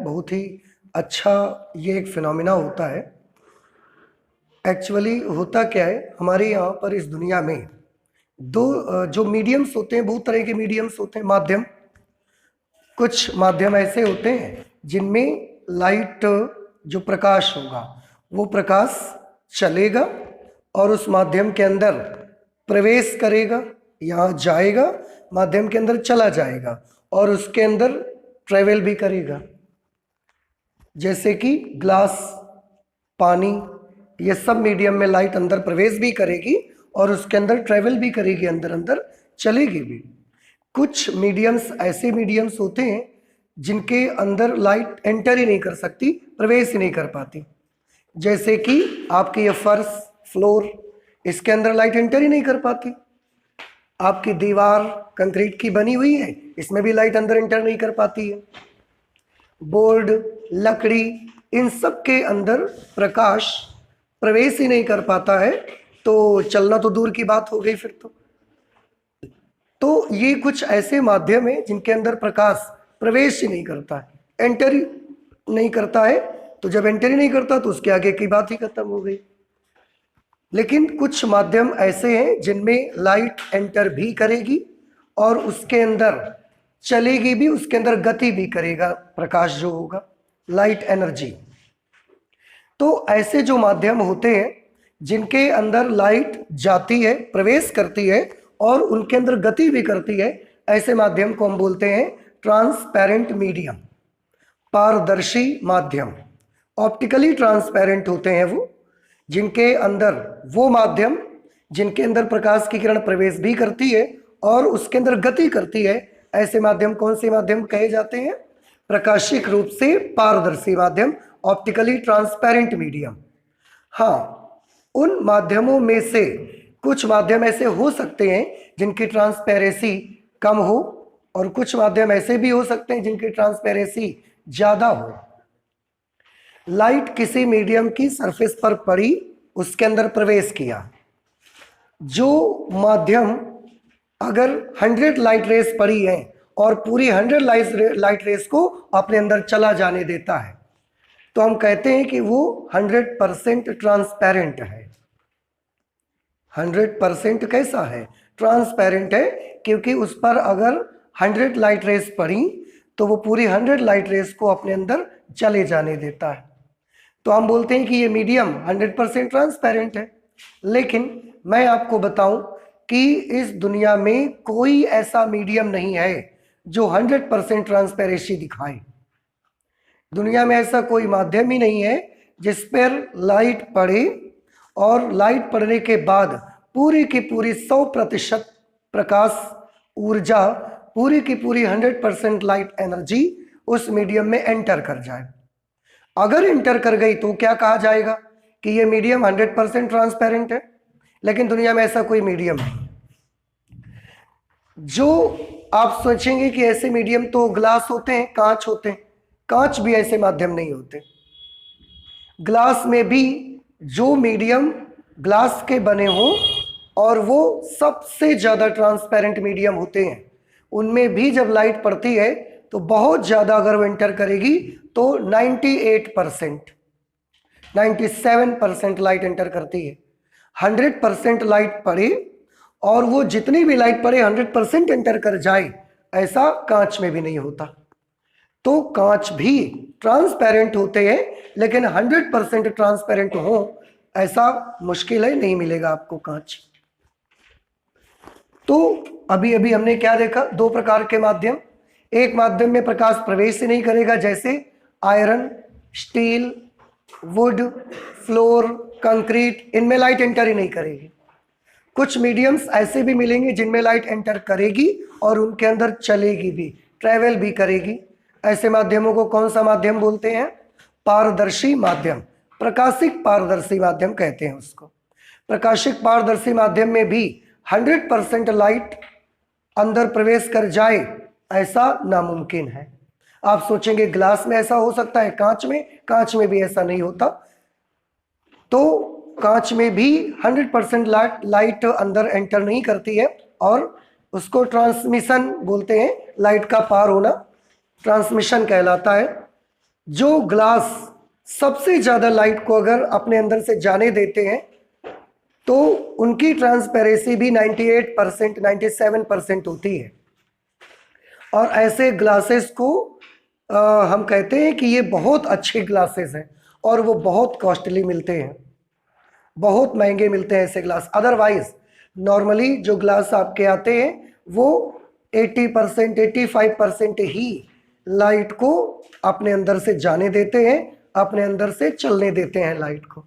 बहुत ही अच्छा ये एक फिनोमिना होता है। एक्चुअली होता क्या है, हमारे यहाँ पर इस दुनिया में जो मीडियम्स होते हैं, बहुत तरह के मीडियम्स होते हैं, माध्यम। कुछ माध्यम ऐसे होते हैं जिनमें लाइट, जो प्रकाश होगा वो प्रकाश चलेगा और उस माध्यम के अंदर प्रवेश करेगा, यहाँ जाएगा, माध्यम के अंदर चला जाएगा और उसके अंदर ट्रेवल भी करेगा। जैसे कि ग्लास, पानी, ये सब मीडियम में लाइट अंदर प्रवेश भी करेगी और उसके अंदर ट्रेवल भी करेगी, अंदर अंदर चलेगी भी। कुछ मीडियम्स ऐसे मीडियम्स होते हैं जिनके अंदर लाइट एंटर ही नहीं कर सकती, प्रवेश ही नहीं कर पाती। जैसे कि आपकी ये फर्श, फ्लोर, इसके अंदर लाइट एंटर ही नहीं कर पाती। आपकी दीवार कंक्रीट की बनी हुई है, इसमें भी लाइट अंदर एंटर नहीं कर पाती है। बोर्ड, लकड़ी, इन सब के अंदर प्रकाश प्रवेश ही नहीं कर पाता है, तो चलना तो दूर की बात हो गई फिर तो ये कुछ ऐसे माध्यम है जिनके अंदर प्रकाश प्रवेश ही नहीं करता है, एंटर ही नहीं करता है। तो जब एंटर ही नहीं करता तो उसके आगे की बात ही खत्म हो गई। लेकिन कुछ माध्यम ऐसे हैं जिनमें लाइट एंटर भी करेगी और उसके अंदर चलेगी भी, उसके अंदर गति भी करेगा प्रकाश जो होगा, लाइट एनर्जी। तो ऐसे जो माध्यम होते हैं जिनके अंदर लाइट जाती है, प्रवेश करती है और उनके अंदर गति भी करती है, ऐसे माध्यम को हम बोलते हैं ट्रांसपेरेंट मीडियम, पारदर्शी माध्यम। ऑप्टिकली ट्रांसपेरेंट होते हैं वो, जिनके अंदर वो माध्यम जिनके अंदर प्रकाश की किरण प्रवेश भी करती है और उसके अंदर गति करती है। ऐसे माध्यम कौन से माध्यम कहे जाते हैं? प्रकाशिक रूप से पारदर्शी माध्यम, ऑप्टिकली ट्रांसपेरेंट मीडियम। हाँ, उन माध्यमों में से कुछ माध्यम ऐसे हो सकते हैं जिनकी ट्रांसपेरेंसी कम हो और कुछ माध्यम ऐसे भी हो सकते हैं जिनकी ट्रांसपेरेंसी ज्यादा हो। लाइट किसी मीडियम की सरफेस पर पड़ी, उसके अंदर प्रवेश किया। जो माध्यम अगर 100 लाइट रेस पड़ी है और पूरी 100 लाइट रेस को अपने अंदर चला जाने देता है, तो हम कहते हैं कि वो 100% ट्रांसपेरेंट है। 100% कैसा है? ट्रांसपेरेंट है, क्योंकि उस पर अगर 100 लाइट रेस पड़ी तो वो पूरी 100 लाइट रेस को अपने अंदर चले जाने देता है। तो हम बोलते हैं कि ये मीडियम 100% ट्रांसपेरेंट है। लेकिन मैं आपको बताऊं कि इस दुनिया में कोई ऐसा मीडियम नहीं है जो 100% ट्रांसपेरेंसी दिखाए। दुनिया में ऐसा कोई माध्यम ही नहीं है जिस पर लाइट पड़े और लाइट पड़ने के बाद पूरी की पूरी 100% प्रकाश ऊर्जा, पूरी की पूरी 100% लाइट एनर्जी उस मीडियम में एंटर कर जाए। अगर एंटर कर गई तो क्या कहा जाएगा कि ये मीडियम 100% ट्रांसपेरेंट है। लेकिन दुनिया में ऐसा कोई मीडियम नहीं। जो आप सोचेंगे कि ऐसे मीडियम तो ग्लास होते हैं, कांच होते हैं, कांच भी ऐसे माध्यम नहीं होते। ग्लास में भी जो मीडियम ग्लास के बने हो और वो सबसे ज्यादा ट्रांसपेरेंट मीडियम होते हैं, उनमें भी जब लाइट पड़ती है तो बहुत ज्यादा अगर वो एंटर करेगी तो 98%, 97% लाइट एंटर करती है। 100% लाइट पड़े और वो जितनी भी लाइट पड़े 100% एंटर कर जाए, ऐसा कांच में भी नहीं होता। तो कांच भी ट्रांसपेरेंट होते हैं, लेकिन 100% ट्रांसपेरेंट हो ऐसा मुश्किल है, नहीं मिलेगा आपको कांच। तो अभी अभी हमने क्या देखा? दो प्रकार के माध्यम। एक माध्यम में प्रकाश प्रवेश ही नहीं करेगा, जैसे iron, steel, would, floor, concrete, इनमें लाइट एंटर ही नहीं करेगी। कुछ मीडियम्स ऐसे भी मिलेंगे जिनमें लाइट एंटर करेगी और उनके अंदर चलेगी भी, ट्रेवल भी करेगी। ऐसे माध्यमों को कौन सा माध्यम बोलते हैं? पारदर्शी माध्यम, प्रकाशिक पारदर्शी माध्यम कहते हैं उसको। प्रकाशिक पारदर्शी माध्यम में भी 100% लाइट अंदर प्रवेश कर जाए ऐसा नामुमकिन है। आप सोचेंगे ग्लास में ऐसा हो सकता है, कांच में भी ऐसा नहीं होता। तो कांच में भी 100% लाइट अंदर एंटर नहीं करती है और उसको ट्रांसमिशन बोलते हैं, लाइट का पार होना ट्रांसमिशन कहलाता है। जो ग्लास सबसे ज्यादा लाइट को अगर अपने अंदर से जाने देते हैं तो उनकी ट्रांसपेरेंसी भी 98%, 97% होती है। और ऐसे ग्लासेस को हम कहते हैं कि ये बहुत अच्छे ग्लासेस हैं और वो बहुत कॉस्टली मिलते हैं, बहुत महंगे मिलते हैं ऐसे ग्लास। अदरवाइज नॉर्मली जो ग्लास आपके आते हैं वो 80%, 85% ही लाइट को अपने अंदर से जाने देते हैं, अपने अंदर से चलने देते हैं लाइट को।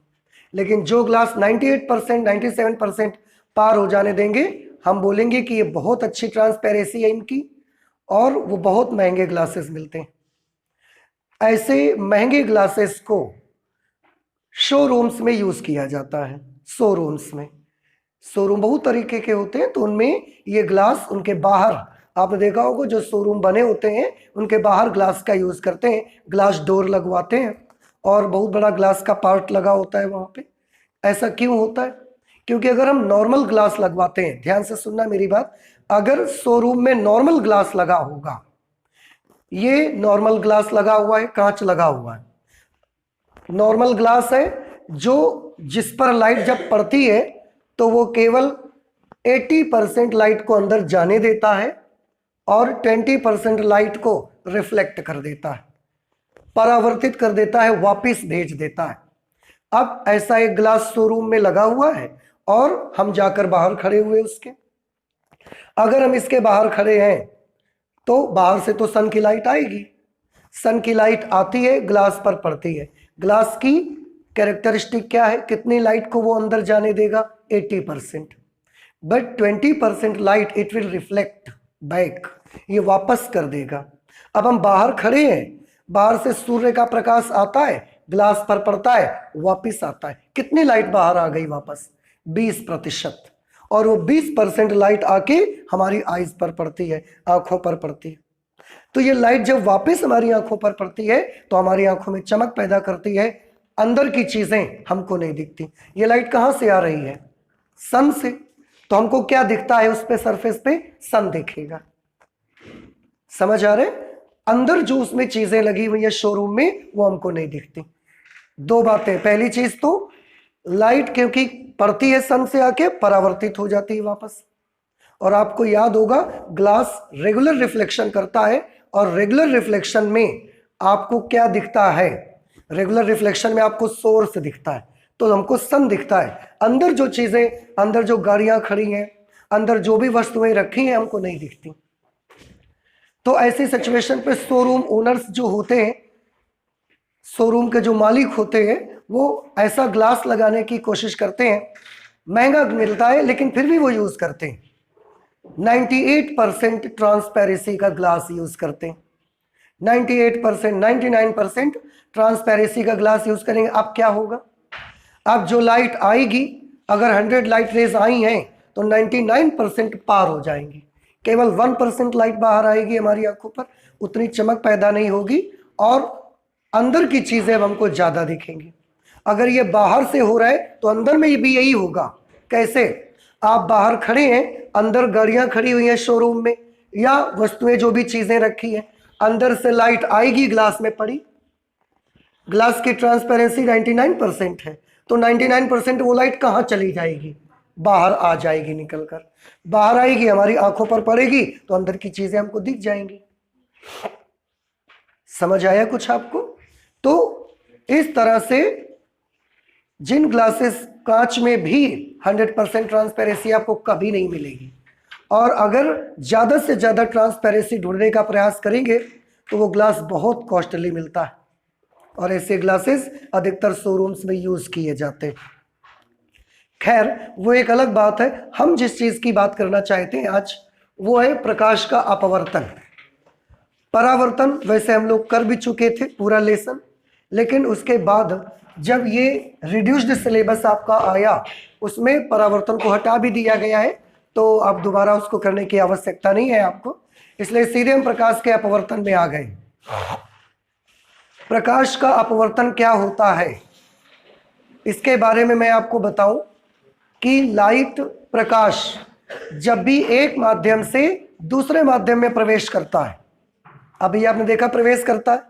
लेकिन जो ग्लास 98%, 97% पार हो जाने देंगे, हम बोलेंगे कि ये बहुत अच्छी ट्रांसपेरेंसी है इनकी और वो बहुत महंगे ग्लासेस मिलते हैं। ऐसे महंगे ग्लासेस को शोरूम्स में यूज किया जाता है। शोरूम्स में, शोरूम बहुत तरीके के होते हैं, तो उनमें ये ग्लास उनके बाहर, आपने देखा होगा जो शोरूम बने होते हैं उनके बाहर ग्लास का यूज करते हैं, ग्लास डोर लगवाते हैं और बहुत बड़ा ग्लास का पार्ट लगा होता है वहां पे। ऐसा क्यों होता है? क्योंकि अगर हम नॉर्मल ग्लास लगवाते हैं, ध्यान से सुनना मेरी बात, अगर शोरूम में नॉर्मल ग्लास लगा होगा, ये नॉर्मल ग्लास लगा हुआ है, कांच लगा हुआ है, नॉर्मल ग्लास है जो जिस पर लाइट जब पड़ती है तो वो केवल 80% लाइट को अंदर जाने देता है और 20% लाइट को रिफ्लेक्ट कर देता है, परावर्तित कर देता है, वापस भेज देता है। अब ऐसा एक ग्लास शोरूम में लगा हुआ है और हम जाकर बाहर खड़े हुए उसके, अगर हम इसके बाहर खड़े हैं तो बाहर से तो सन की लाइट आएगी, सन की लाइट आती है, ग्लास पर पड़ती है। ग्लास की कैरेक्टरिस्टिक क्या है, कितनी लाइट को वो अंदर जाने देगा? 80%। But 20% light it will reflect back, ये वापस कर देगा। अब हम बाहर खड़े हैं, बाहर से सूर्य का प्रकाश आता है, ग्लास पर पड़ता है, वापस आता है, कितनी लाइट बाहर आ गई वापस? 20%। और वो 20% लाइट आके हमारी आईज पर पड़ती है, आंखों पर पड़ती है। तो ये लाइट जब वापस हमारी आंखों पर पड़ती है तो हमारी आंखों में चमक पैदा करती है, अंदर की चीजें हमको नहीं दिखती। ये लाइट कहां से आ रही है? सन से। तो हमको क्या दिखता है उस पे, सरफेस पे सन दिखेगा। समझ आ रहे? अंदर जो उसमें चीजें लगी हुई है शोरूम में वो हमको नहीं दिखती। दो बातें, पहली चीज तो लाइट क्योंकि पड़ती है सन से आके परावर्तित हो जाती है वापस। और आपको याद होगा ग्लास रेगुलर रिफ्लेक्शन करता है और रेगुलर रिफ्लेक्शन में आपको क्या दिखता है? रेगुलर रिफ्लेक्शन में आपको सोर्स दिखता है, तो हमको सन दिखता है। अंदर जो चीजें, अंदर जो गाड़ियां खड़ी हैं, अंदर जो भी वस्तुएं रखी हैं हमको नहीं दिखती। तो ऐसी सिचुएशन पे शोरूम ओनर्स जो होते हैं, शोरूम के जो मालिक होते हैं, वो ऐसा ग्लास लगाने की कोशिश करते हैं। महंगा मिलता है लेकिन फिर भी वो यूज करते हैं। 98% ट्रांसपेरेंसी का ग्लास यूज करते हैं। 98%, 99% ट्रांसपेरेंसी का ग्लास यूज करेंगे। अब क्या होगा? अब जो लाइट आएगी, अगर 100 लाइट रेज आई हैं तो 99% पार हो जाएंगी, केवल 1% लाइट बाहर आएगी हमारी आंखों पर, उतनी चमक पैदा नहीं होगी और अंदर की चीजें हमको ज्यादा दिखेंगी। अगर ये बाहर से हो रहा है तो अंदर में भी यही होगा। कैसे? आप बाहर खड़े हैं, अंदर गाड़ियां खड़ी हुई हैं शोरूम में या वस्तुएं जो भी चीजें रखी हैं, अंदर से लाइट आएगी, ग्लास में पड़ी, ग्लास की ट्रांसपेरेंसी 99% है, तो 99% वो लाइट कहां चली जाएगी? बाहर आ जाएगी, निकलकर बाहर आएगी, हमारी आंखों पर पड़ेगी तो अंदर की चीजें हमको दिख जाएंगी। समझ आया कुछ आपको? तो इस तरह से जिन ग्लासेस, कांच में भी 100% ट्रांसपेरेंसी आपको कभी नहीं मिलेगी, और अगर ज्यादा से ज्यादा ट्रांसपेरेंसी ढूंढने का प्रयास करेंगे तो वो ग्लास बहुत कॉस्टली मिलता है और ऐसे ग्लासेस अधिकतर शोरूम्स में यूज किए जाते हैं। खैर वो एक अलग बात है। हम जिस चीज की बात करना चाहते हैं आज वो है प्रकाश का अपवर्तन। परावर्तन वैसे हम लोग कर भी चुके थे पूरा लेसन, लेकिन उसके बाद जब ये रिड्यूस्ड सिलेबस आपका आया उसमें परावर्तन को हटा भी दिया गया है, तो अब दोबारा उसको करने की आवश्यकता नहीं है आपको, इसलिए सीधे हम प्रकाश के अपवर्तन में आ गए। प्रकाश का अपवर्तन क्या होता है इसके बारे में मैं आपको बताऊं कि लाइट, प्रकाश जब भी एक माध्यम से दूसरे माध्यम में प्रवेश करता है, अभी आपने देखा प्रवेश करता है,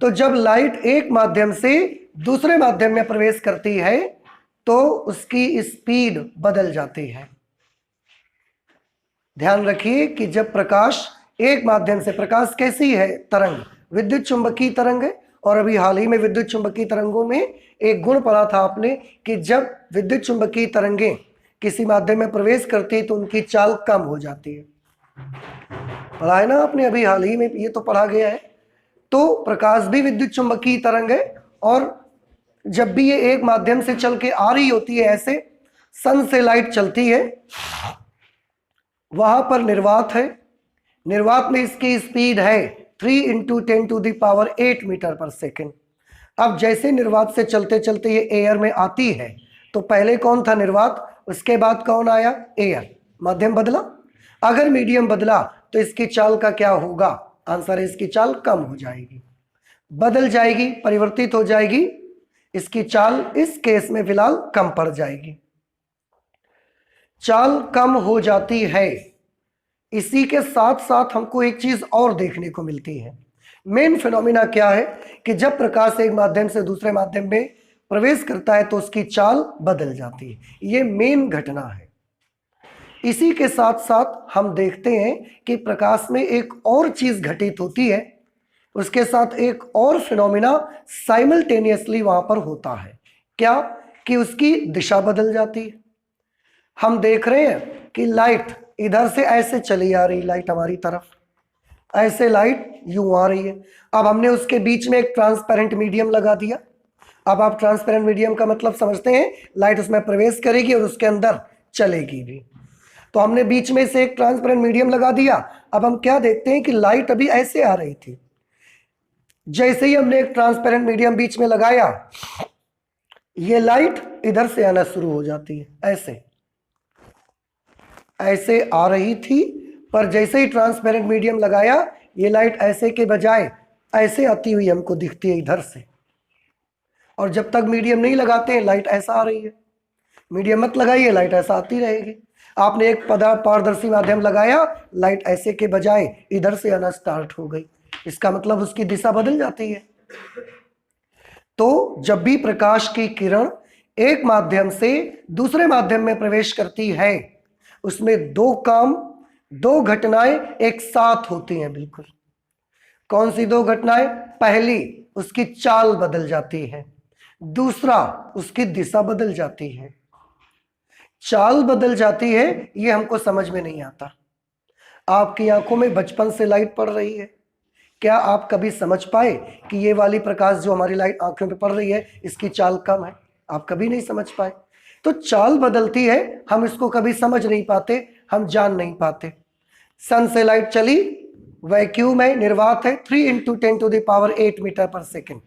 तो जब लाइट एक माध्यम से दूसरे माध्यम में प्रवेश करती है तो उसकी स्पीड बदल जाती है। ध्यान रखिए कि जब प्रकाश एक माध्यम से, प्रकाश कैसी है? तरंग, विद्युत चुंबकीय तरंग है। और अभी हाल ही में विद्युत चुंबकीय तरंगों में एक गुण पढ़ा था आपने कि जब विद्युत चुंबकीय तरंगें किसी माध्यम में प्रवेश करती है तो उनकी चाल कम हो जाती है। पढ़ा है ना आपने अभी हाल ही में, ये तो पढ़ा गया है। तो प्रकाश भी विद्युत चुंबकीय तरंग है और जब भी ये एक माध्यम से चल के आ रही होती है, ऐसे सन से लाइट चलती है, वहां पर निर्वात है। निर्वात में इसकी स्पीड है 3 × 10⁸ मीटर पर सेकेंड। अब जैसे निर्वात से चलते चलते ये एयर में आती है तो पहले कौन था? निर्वात। उसके बाद कौन आया? एयर। माध्यम बदला। अगर मीडियम बदला तो इसकी चाल का क्या होगा? आंसर है इसकी चाल कम हो जाएगी, बदल जाएगी, परिवर्तित हो जाएगी। इसकी चाल इस केस में फिलहाल कम पड़ जाएगी। चाल कम हो जाती है। इसी के साथ साथ हमको एक चीज और देखने को मिलती है। मेन फिनोमिना क्या है कि जब प्रकाश एक माध्यम से दूसरे माध्यम में प्रवेश करता है तो उसकी चाल बदल जाती है। ये मेन घटना है। इसी के साथ साथ हम देखते हैं कि प्रकाश में एक और चीज घटित होती है, उसके साथ एक और फिनोमिना साइमल्टेनियसली वहां पर होता है। क्या? कि उसकी दिशा बदल जाती है। हम देख रहे हैं कि लाइट इधर से ऐसे चली आ रही, लाइट हमारी तरफ ऐसे लाइट यूं आ रही है। अब हमने उसके बीच में एक ट्रांसपेरेंट मीडियम लगा दिया। अब आप ट्रांसपेरेंट मीडियम का मतलब समझते हैं, लाइट उसमें प्रवेश करेगी और उसके अंदर चलेगी भी। तो हमने बीच में से एक ट्रांसपेरेंट मीडियम लगा दिया। अब हम क्या देखते हैं कि लाइट अभी ऐसे आ रही थी, जैसे ही हमने एक ट्रांसपेरेंट मीडियम बीच में लगाया, ये लाइट इधर से आना शुरू हो जाती है। ऐसे ऐसे आ रही थी, पर जैसे ही ट्रांसपेरेंट मीडियम लगाया, ये लाइट ऐसे के बजाय ऐसे आती हुई हमको दिखती है इधर से। और जब तक मीडियम नहीं लगाते हैं, लाइट ऐसा आ रही है। मीडियम मत लगाइए, लाइट ऐसा आती रहेगी। आपने एक पारदर्शी माध्यम लगाया, लाइट ऐसे के बजाय इधर से आना स्टार्ट हो गई। इसका मतलब उसकी दिशा बदल जाती है। तो जब भी प्रकाश की किरण एक माध्यम से दूसरे माध्यम में प्रवेश करती है, उसमें दो घटनाएं एक साथ होती हैं। बिल्कुल। कौन सी दो घटनाएं? पहली, उसकी चाल बदल जाती है। दूसरा, उसकी दिशा बदल जाती है। चाल बदल जाती है, ये हमको समझ में नहीं आता। आपकी आंखों में बचपन से लाइट पड़ रही है, क्या आप कभी समझ पाए कि ये वाली प्रकाश जो हमारी लाइट आंखों पे पड़ रही है, इसकी चाल कम है? आप कभी नहीं समझ पाए। तो चाल बदलती है, हम इसको कभी समझ नहीं पाते, हम जान नहीं पाते। सन से लाइट चली, वैक्यूम है, निर्वात है, 3 × 10⁸ मीटर पर सेकेंड।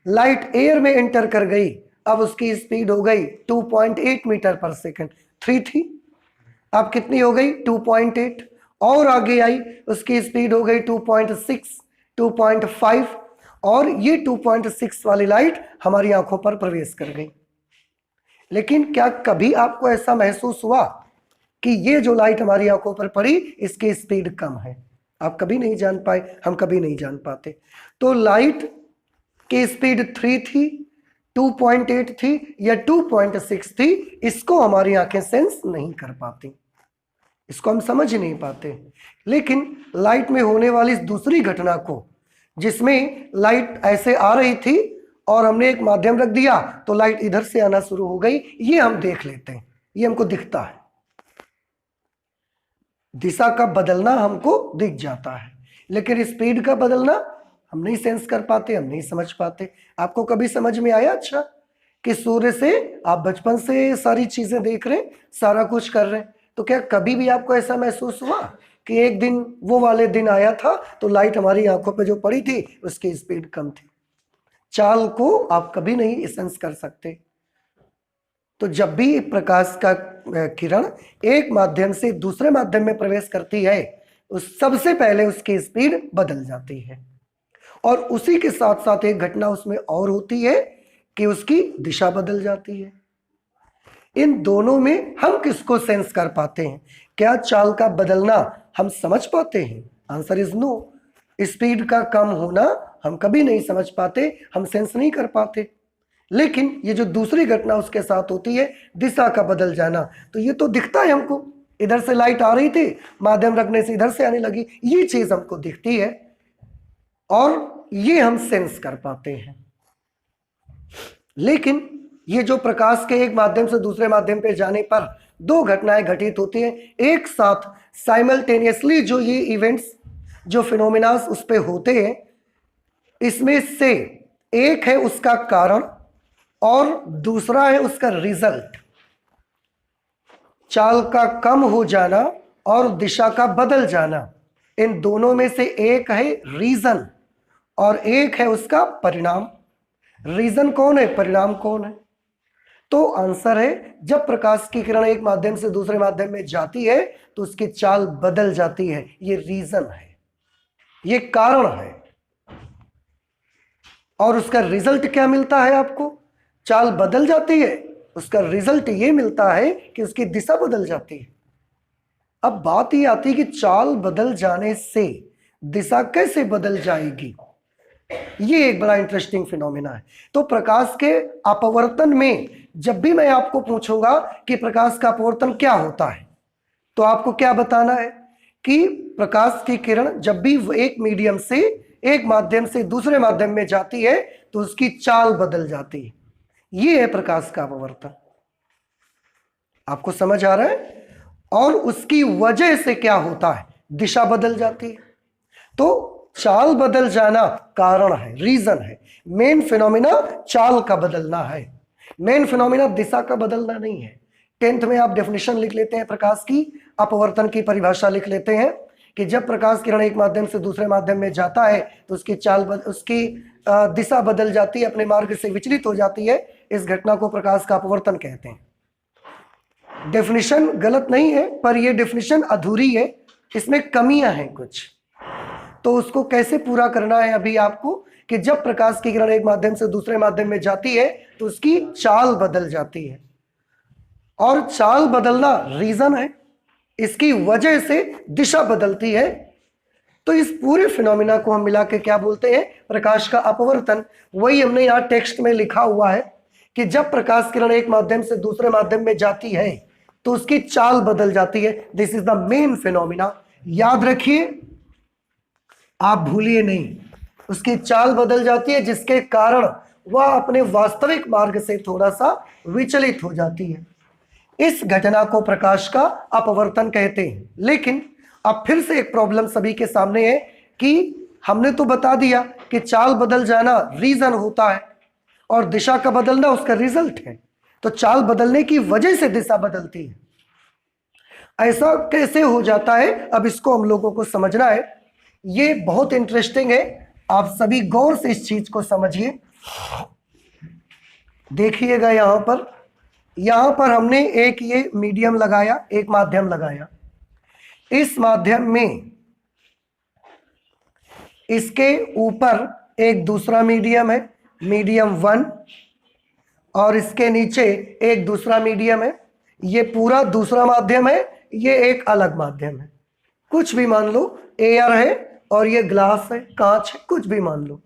लाइट एयर में एंटर कर गई, अब उसकी स्पीड हो गई 2.8 मीटर पर सेकेंड। 3 थी, अब कितनी हो गई? 2.8। और आगे आई, उसकी स्पीड हो गई 2.6, 2.5, और ये 2.6 वाली लाइट हमारी आंखों पर प्रवेश कर गई। लेकिन क्या कभी आपको ऐसा महसूस हुआ कि ये जो लाइट हमारी आंखों पर पड़ी, इसकी स्पीड कम है? आप कभी नहीं जान पाए, हम कभी नहीं जान पाते। तो लाइट की स्पीड 3 थी, 2.8 थी या 2.6 थी, इसको हमारी आंखें सेंस नहीं कर पाती, इसको हम समझ नहीं पाते। लेकिन लाइट में होने वाली इस दूसरी घटना को, जिसमें लाइट ऐसे आ रही थी और हमने एक माध्यम रख दिया तो लाइट इधर से आना शुरू हो गई, ये हम देख लेते हैं, ये हमको दिखता है। दिशा का बदलना हमको दिख जाता है, लेकिन स्पीड का बदलना हम नहीं सेंस कर पाते, हम नहीं समझ पाते। आपको कभी समझ में आया अच्छा कि सूर्य से आप बचपन से सारी चीजें देख रहे हैं, सारा कुछ कर रहे हैं, तो क्या कभी भी आपको ऐसा महसूस हुआ कि एक दिन वो वाले दिन आया था तो लाइट हमारी आंखों पे जो पड़ी थी उसकी स्पीड कम थी? चाल को आप कभी नहीं सेंस कर सकते। तो जब भी प्रकाश का किरण एक माध्यम से दूसरे माध्यम में प्रवेश करती है, उस सबसे पहले उसकी स्पीड बदल जाती है। और उसी के साथ साथ एक घटना उसमें और होती है कि उसकी दिशा बदल जाती है। इन दोनों में हम किसको सेंस कर पाते हैं? क्या चाल का बदलना हम समझ पाते हैं? Answer is no. स्पीड का कम होना हम कभी नहीं समझ पाते, हम सेंस नहीं कर पाते। लेकिन ये जो दूसरी घटना उसके साथ होती है, दिशा का बदल जाना, तो ये तो दिखता है हमको, इधर से लाइट आ रही थी, माध्यम रखने से इधर से आने लगी, ये चीज हमको दिखती है और ये हम सेंस कर पाते हैं। लेकिन ये जो प्रकाश के एक माध्यम से दूसरे माध्यम पे जाने पर दो घटनाएं घटित होती हैं एक साथ साइमल्टेनियसली, जो ये इवेंट्स, जो फिनोमिनास उस पे होते हैं, इसमें से एक है उसका कारण और दूसरा है उसका रिजल्ट। चाल का कम हो जाना और दिशा का बदल जाना, इन दोनों में से एक है रीजन और एक है उसका परिणाम। रीजन कौन है, परिणाम कौन है? तो आंसर है, जब प्रकाश की किरण एक माध्यम से दूसरे माध्यम में जाती है तो उसकी चाल बदल जाती है, ये रीजन है, ये कारण है। और उसका रिजल्ट क्या मिलता है आपको? चाल बदल जाती है, उसका रिजल्ट ये मिलता है कि उसकी दिशा बदल जाती है। अब बात ये आती है कि चाल बदल जाने से दिशा कैसे बदल जाएगी, ये एक बड़ा इंटरेस्टिंग फिनोमेना है। तो प्रकाश के अपवर्तन में जब भी मैं आपको पूछूंगा कि प्रकाश का अपवर्तन क्या होता है, तो आपको क्या बताना है कि प्रकाश की किरण जब भी एक मीडियम से, एक माध्यम से दूसरे माध्यम में जाती है तो उसकी चाल बदल जाती है। ये है प्रकाश का अपवर्तन। आपको समझ आ रहा है? और उसकी वजह से क्या होता है, दिशा बदल जाती है। तो चाल बदल जाना कारण है, रीजन है। मेन फिनोमिना चाल का बदलना है, मेन फिनोमिना दिशा का बदलना नहीं है। 10th में आप डेफिनेशन लिख लेते हैं प्रकाश की, अपवर्तन की परिभाषा लिख लेते हैं कि जब प्रकाश किरण एक माध्यम से दूसरे माध्यम में जाता है तो उसकी उसकी दिशा बदल जाती है, अपने मार्ग से विचलित हो जाती है। इस घटना को प्रकाश का अपवर्तन कहते हैं। डेफिनेशन गलत नहीं है, पर यह डेफिनेशन अधूरी है, इसमें कमियां हैं कुछ। तो उसको कैसे पूरा करना है अभी आपको, कि जब प्रकाश की किरण एक माध्यम से दूसरे माध्यम में जाती है तो उसकी चाल बदल जाती है, और चाल बदलना रीजन है, इसकी वजह से दिशा बदलती है। तो इस पूरे फिनोमिना को हम मिला के क्या बोलते हैं, प्रकाश का अपवर्तन। वही हमने यहाँ टेक्स्ट में लिखा हुआ है कि जब प्रकाश किरण एक माध्यम से दूसरे माध्यम में जाती है तो उसकी चाल बदल जाती है। This is the main phenomena. याद रखिए, आप भूलिए नहीं, उसकी चाल बदल जाती है जिसके कारण वह अपने वास्तविक मार्ग से थोड़ा सा विचलित हो जाती है। इस घटना को प्रकाश का अपवर्तन कहते हैं। लेकिन अब फिर से एक प्रॉब्लम सभी के सामने है कि हमने तो बता दिया कि चाल बदल जाना रीजन होता है और दिशा का बदलना उसका रिजल्ट है। तो चाल बदलने की वजह से दिशा बदलती है, ऐसा कैसे हो जाता है, अब इसको हम लोगों को समझना है। ये बहुत इंटरेस्टिंग है, आप सभी गौर से इस चीज को समझिए। देखिएगा यहां पर हमने एक ये मीडियम लगाया, एक माध्यम लगाया। इस माध्यम में इसके ऊपर एक दूसरा मीडियम है, मीडियम 1, और इसके नीचे एक दूसरा मीडियम है। ये पूरा दूसरा माध्यम है, ये एक अलग माध्यम है। कुछ भी मान लो, एयर है और ये ग्लास है, कांच है, कुछ भी मान लो।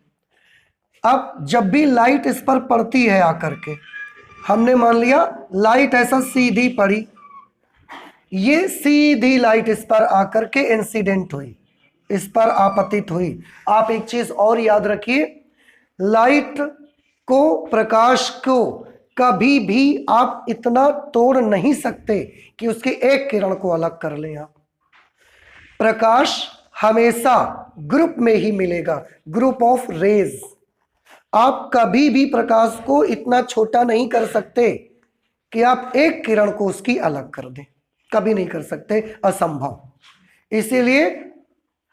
अब जब भी लाइट इस पर पड़ती है आकर के, हमने मान लिया लाइट ऐसा सीधी पड़ी, ये सीधी लाइट इस पर आकर के इंसिडेंट हुई, इस पर आपतित हुई। आप एक चीज और याद रखिए, लाइट को, प्रकाश को कभी भी आप इतना तोड़ नहीं सकते कि उसकी एक किरण को अलग कर लें आप। प्रकाश हमेशा ग्रुप में ही मिलेगा, ग्रुप ऑफ रेज। आप कभी भी प्रकाश को इतना छोटा नहीं कर सकते कि आप एक किरण को उसकी अलग कर दें, कभी नहीं कर सकते, असंभव। इसीलिए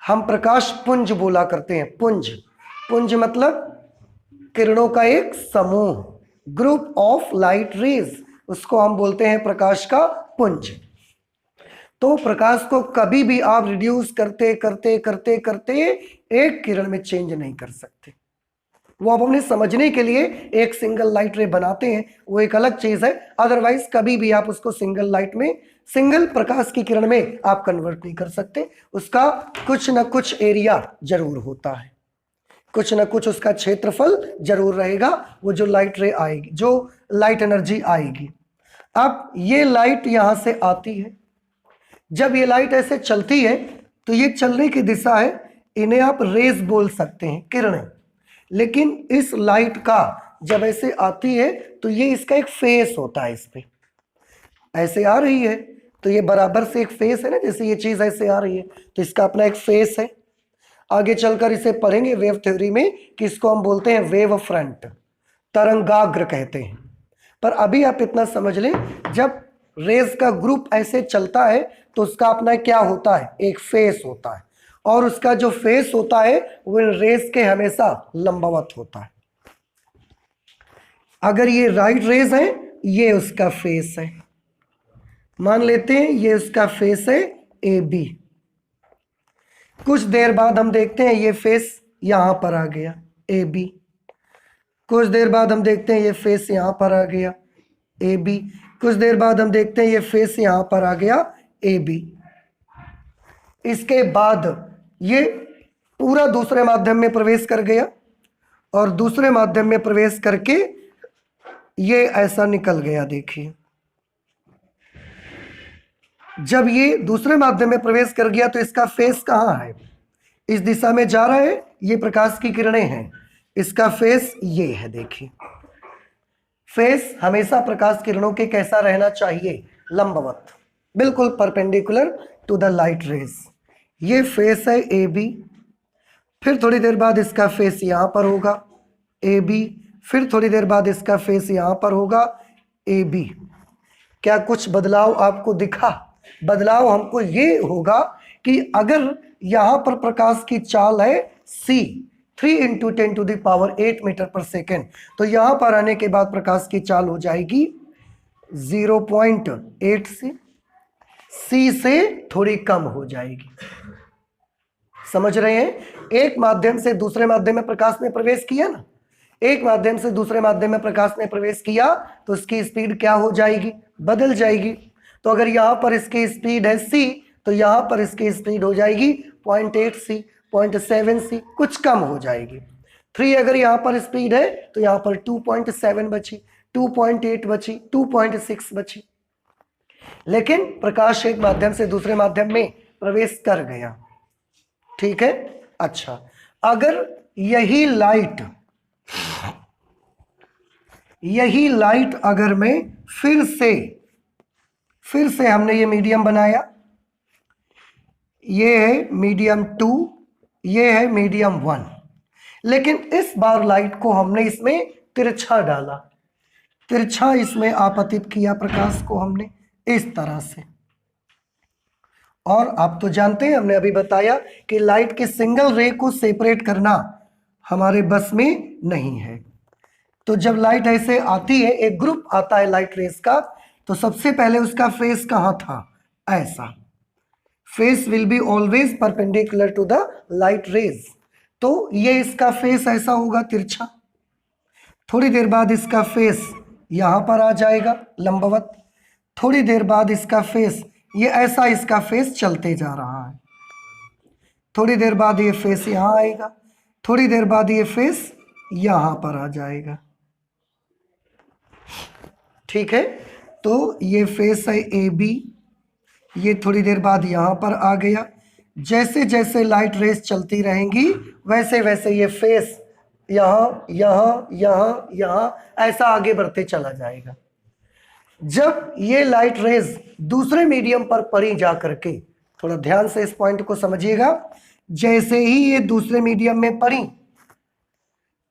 हम प्रकाश पुंज बोला करते हैं। पुंज, पुंज मतलब किरणों का एक समूह, ग्रुप ऑफ लाइट रेज, उसको हम बोलते हैं प्रकाश का पुंज। तो प्रकाश को कभी भी आप रिड्यूस करते करते करते करते एक किरण में चेंज नहीं कर सकते। वो आप अपने समझने के लिए एक सिंगल लाइट रे बनाते हैं, वो एक अलग चीज है। अदरवाइज कभी भी आप उसको सिंगल लाइट में, सिंगल प्रकाश की किरण में आप कन्वर्ट नहीं कर सकते। उसका कुछ ना कुछ एरिया जरूर होता है, कुछ ना कुछ उसका क्षेत्रफल जरूर रहेगा, वो जो लाइट रे आएगी, जो लाइट एनर्जी आएगी। अब ये लाइट यहां से आती है, जब ये लाइट ऐसे चलती है तो ये चलने की दिशा है, इन्हें आप रेज बोल सकते हैं, किरणें। लेकिन इस लाइट का जब ऐसे आती है तो ये इसका एक फेस होता है, इस पे ऐसे आ रही है तो ये बराबर से एक फेस है ना, जैसे ये चीज ऐसे आ रही है तो इसका अपना एक फेस है। आगे चलकर इसे पढ़ेंगे वेव थ्योरी में कि इसको हम बोलते हैं वेव फ्रंट, तरंगाग्र कहते हैं। पर अभी आप इतना समझ लें, जब रेज का ग्रुप ऐसे चलता है तो उसका अपना क्या होता है, एक फेस होता है, और उसका जो फेस होता है वो रेज के हमेशा लंबवत होता है। अगर ये राइट रेज है, ये उसका फेस है, मान लेते हैं ये उसका फेस है ए बी। कुछ देर बाद हम देखते हैं ये फेस यहां पर आ गया ए बी, कुछ देर बाद हम देखते हैं ये फेस यहां पर आ गया ए बी, कुछ देर बाद हम देखते हैं ये फेस यहां पर आ गया ए बी। इसके बाद ये पूरा दूसरे माध्यम में प्रवेश कर गया और दूसरे माध्यम में प्रवेश करके ये ऐसा निकल गया। देखिए जब ये दूसरे माध्यम में प्रवेश कर गया तो इसका फेस कहाँ है, इस दिशा में जा रहा है, ये प्रकाश की किरणें हैं, इसका फेस ये है। देखिए फेस हमेशा प्रकाश किरणों के कैसा रहना चाहिए, लंबवत, बिल्कुल perpendicular to the light rays. ये फेस है ए बी, फिर थोड़ी देर बाद इसका फेस यहां पर होगा ए बी, फिर थोड़ी देर बाद इसका फेस यहां पर होगा ए बी। क्या कुछ बदलाव आपको दिखा? बदलाव हमको ये होगा कि अगर यहां पर प्रकाश की चाल है c 3 × 10⁸ मीटर पर सेकेंड, तो यहां पर आने के बाद प्रकाश की चाल हो जाएगी 0.8 c से थोड़ी कम हो जाएगी। समझ रहे हैं? एक माध्यम से दूसरे माध्यम में प्रकाश ने प्रवेश किया ना, एक माध्यम से दूसरे माध्यम में प्रकाश ने प्रवेश किया तो उसकी स्पीड क्या हो जाएगी, बदल जाएगी। तो अगर यहां पर इसकी स्पीड है c, तो यहां पर इसकी स्पीड हो जाएगी 0.8 c, 0.7 c, कुछ कम हो जाएगी। 3 अगर यहां पर स्पीड है तो यहां पर 2.7 बची, 2.8 बची, 2.6 बची। लेकिन प्रकाश एक माध्यम से दूसरे माध्यम में प्रवेश कर गया, ठीक है। अच्छा, अगर यही लाइट अगर मैं फिर से हमने ये मीडियम बनाया, ये है मीडियम 2, ये है मीडियम 1, लेकिन इस बार लाइट को हमने इसमें तिरछा डाला, तिरछा इसमें आपतित किया प्रकाश को हमने इस तरह से। और आप तो जानते हैं, हमने अभी बताया कि लाइट के सिंगल रे को सेपरेट करना हमारे बस में नहीं है। तो जब लाइट ऐसे आती है, एक ग्रुप आता है लाइट रेस का, तो सबसे पहले उसका फेस कहाँ था, ऐसा। Face will be always perpendicular to the light rays, तो ये इसका फेस ऐसा होगा तिरछा। थोड़ी देर बाद इसका फेस यहां पर आ जाएगा लंबवत, थोड़ी देर बाद इसका फेस ये ऐसा, इसका फेस चलते जा रहा है। थोड़ी देर बाद ये फेस यहां आएगा, थोड़ी देर बाद ये फेस यहां पर आ जाएगा, ठीक है। तो ये फेस है ए बी, ये थोड़ी देर बाद यहां पर आ गया। जैसे जैसे लाइट रेस चलती रहेंगी वैसे वैसे ये फेस यहाँ यहाँ यहाँ यहाँ ऐसा आगे बढ़ते चला जाएगा। जब ये लाइट रेज दूसरे मीडियम पर पड़ी जा करके, थोड़ा ध्यान से इस पॉइंट को समझिएगा, जैसे ही ये दूसरे मीडियम में पड़ी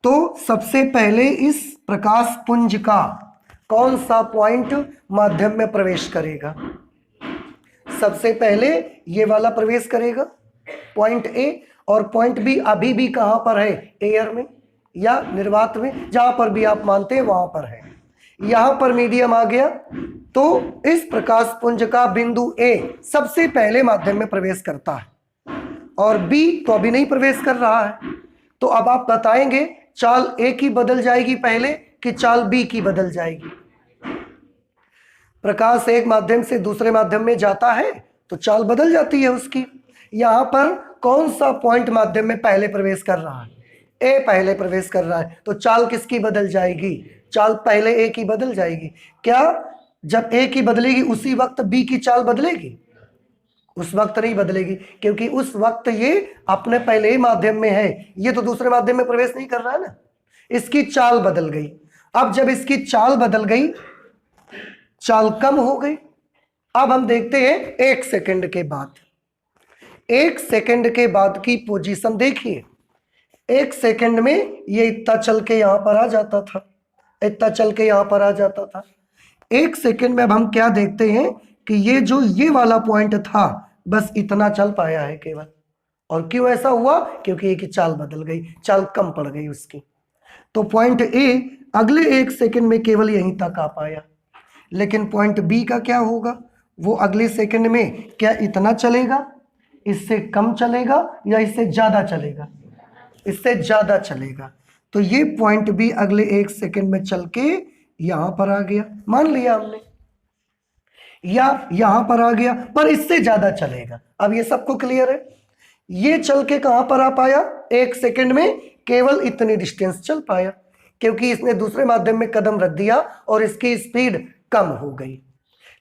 तो सबसे पहले इस प्रकाश पुंज का कौन सा पॉइंट माध्यम में प्रवेश करेगा, सबसे पहले ये वाला प्रवेश करेगा पॉइंट ए, और पॉइंट बी अभी भी कहां पर है, एयर में या निर्वात में, जहां पर भी आप मानते हैं वहां पर है। यहां पर मीडियम आ गया तो इस प्रकाश पुंज का बिंदु ए सबसे पहले माध्यम में प्रवेश करता है, और बी तो अभी नहीं प्रवेश कर रहा है। तो अब आप बताएंगे चाल ए की बदल जाएगी पहले कि चाल बी की बदल जाएगी। प्रकाश एक माध्यम से दूसरे माध्यम में जाता है तो चाल बदल जाती है उसकी। यहां पर कौन सा पॉइंट माध्यम में पहले प्रवेश कर रहा है, ए पहले प्रवेश कर रहा है, तो चाल किसकी बदल जाएगी? चाल पहले ए की बदल जाएगी। क्या जब ए की बदलेगी उसी वक्त बी की चाल बदलेगी? उस वक्त नहीं बदलेगी, क्योंकि उस वक्त ये अपने पहले ही माध्यम में है, ये तो दूसरे माध्यम में प्रवेश नहीं कर रहा है ना, इसकी चाल बदल गई। अब जब इसकी चाल बदल गई, चाल कम हो गई। अब हम देखते हैं 1 सेकंड के बाद, 1 सेकंड के बाद की पोजीशन देखिए। 1 सेकंड में ये इतना चल के यहां पर आ जाता था, इतना चल के यहां पर आ जाता था। 1 सेकंड में अब हम क्या देखते हैं कि ये जो ये वाला पॉइंट था, बस इतना चल पाया है केवल। और क्यों ऐसा हुआ? क्योंकि एक चाल बदल गई, चाल कम पड़ गई उसकी। तो पॉइंट ए अगले 1 सेकंड में केवल यहीं तक आ पाया, लेकिन पॉइंट बी का क्या होगा? वो अगले सेकंड में क्या इतना चलेगा, इससे कम चलेगा, या इससे ज्यादा चलेगा? इससे ज्यादा चलेगा। तो ये पॉइंट बी अगले 1 सेकंड में चल के यहां पर आ गया, मान लिया हमने, या यहां पर आ गया, पर इससे ज्यादा चलेगा। अब ये सबको क्लियर है? ये चल के कहां पर आ पाया? 1 सेकंड में केवल इतनी डिस्टेंस चल पाया, क्योंकि इसने दूसरे माध्यम में कदम रख दिया और इसकी स्पीड कम हो गई।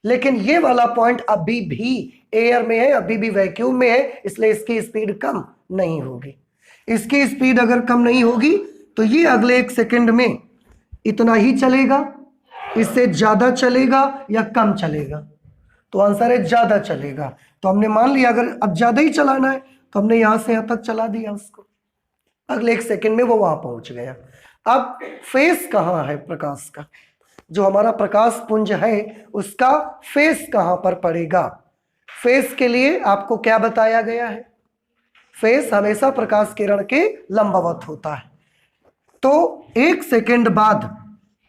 लेकिन ये वाला पॉइंट अभी भी एयर में है, अभी भी वैक्यूम में है, इसलिए इसकी स्पीड कम नहीं होगी। इसकी स्पीड अगर कम नहीं होगी तो ये अगले 1 सेकंड में इतना ही चलेगा, इससे ज्यादा चलेगा या कम चलेगा? तो आंसर है ज्यादा चलेगा। तो हमने मान लिया अगर अब ज्यादा ही चलाना है तो हमने यहां से यहां तक चला दिया उसको, अगले 1 सेकंड में वो वहां पहुंच गया। अब फेस कहां है प्रकाश का? जो हमारा प्रकाश पुंज है उसका फेस कहां पर पड़ेगा? फेस के लिए आपको क्या बताया गया है? फेस हमेशा प्रकाश किरण के लंबवत होता है। तो 1 सेकंड बाद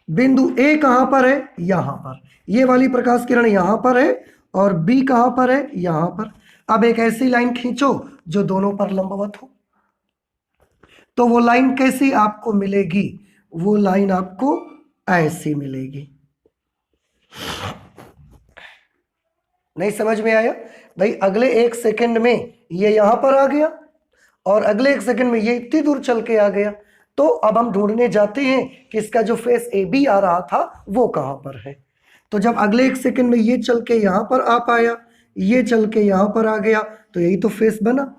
बिंदु ए कहां पर है? यहां पर। ये वाली प्रकाश किरण यहां पर है और बी कहां पर है? यहां पर। अब एक ऐसी लाइन खींचो जो दोनों पर लंबवत हो। तो वो लाइन कैसी आपको मिलेगी? वो लाइन आपको ऐसी मिलेगी। नहीं समझ में आया? भाई अगले 1 सेकंड में ये यहां पर आ गया और अगले 1 सेकंड में ये इतनी दूर चल के आ गया। तो अब हम ढूंढने जाते हैं कि इसका जो फेस ए बी आ रहा था वो कहां पर है। तो जब अगले 1 सेकंड में ये चल के यहां पर आ पाया, ये चल के यहां पर आ गया, तो यही तो फेस बना।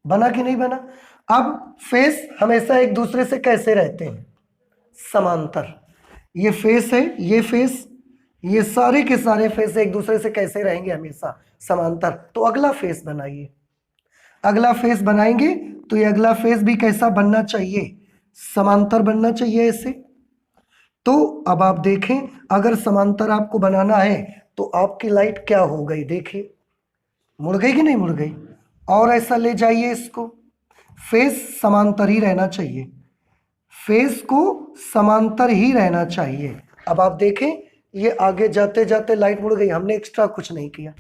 बना कि नहीं बना? अब फेस हमेशा एक दूसरे से कैसे रहते हैं? समांतर। ये फेस है, ये फेस, ये सारे के सारे फेस एक दूसरे से कैसे रहेंगे? हमेशा समांतर। तो अगला फेस बनाइए। अगला फेस बनाएंगे तो ये अगला फेस भी कैसा बनना चाहिए? समांतर बनना चाहिए ऐसे। तो अब आप देखें, अगर समांतर आपको बनाना है तो आपकी लाइट क्या हो गई? देखिए मुड़ गई कि नहीं मुड़ गई? और ऐसा ले जाइए इसको, फेस समांतर ही रहना चाहिए, फेस को समांतर ही रहना चाहिए। अब आप देखें ये आगे जाते जाते लाइट मुड़ गई, हमने एक्स्ट्रा कुछ नहीं किया।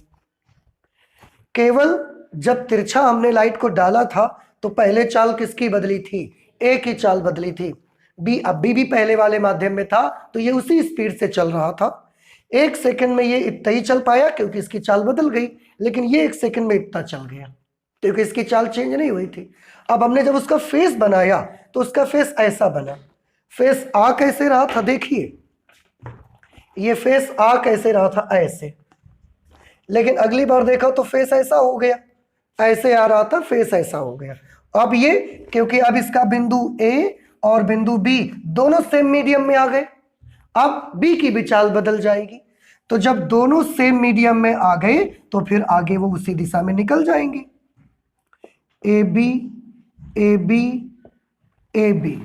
केवल जब तिरछा हमने लाइट को डाला था तो पहले चाल किसकी बदली थी? ए की चाल बदली थी। बी अभी भी पहले वाले माध्यम में था तो ये उसी स्पीड से चल रहा था। 1 सेकंड में ये इतना ही चल पाया क्योंकि इसकी चाल बदल गई, लेकिन ये 1 सेकंड में इतना चल गया क्योंकि इसकी चाल चेंज नहीं हुई थी। अब हमने जब उसका फेस बनाया तो उसका फेस ऐसा बना। फेस आ कैसे रहा था? देखिए ये फेस आ कैसे रहा था? ऐसे। लेकिन अगली बार देखा तो फेस ऐसा हो गया, ऐसे आ रहा था, फेस ऐसा हो गया। अब ये क्योंकि अब इसका बिंदु ए और बिंदु बी दोनों सेम मीडियम में आ गए, अब बी की भी चाल बदल जाएगी। तो जब दोनों सेम मीडियम में आ गए तो फिर आगे वो उसी दिशा में निकल जाएंगे। A B A B A B.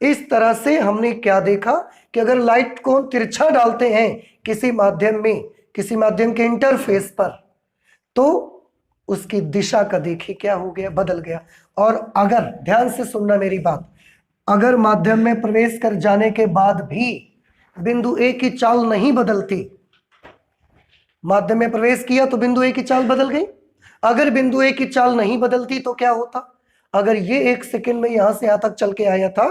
इस तरह से हमने क्या देखा कि अगर लाइट को तिरछा डालते हैं किसी माध्यम में, किसी माध्यम के इंटरफेस पर, तो उसकी दिशा का देखिए क्या हो गया? बदल गया। और अगर ध्यान से सुनना मेरी बात, अगर माध्यम में प्रवेश कर जाने के बाद भी बिंदु ए की चाल नहीं बदलती, माध्यम में प्रवेश किया तो बिंदु ए की चाल बदल गई। अगर बिंदु ए की चाल नहीं बदलती तो क्या होता? अगर ये 1 सेकंड में यहां से यहां तक चल के आया था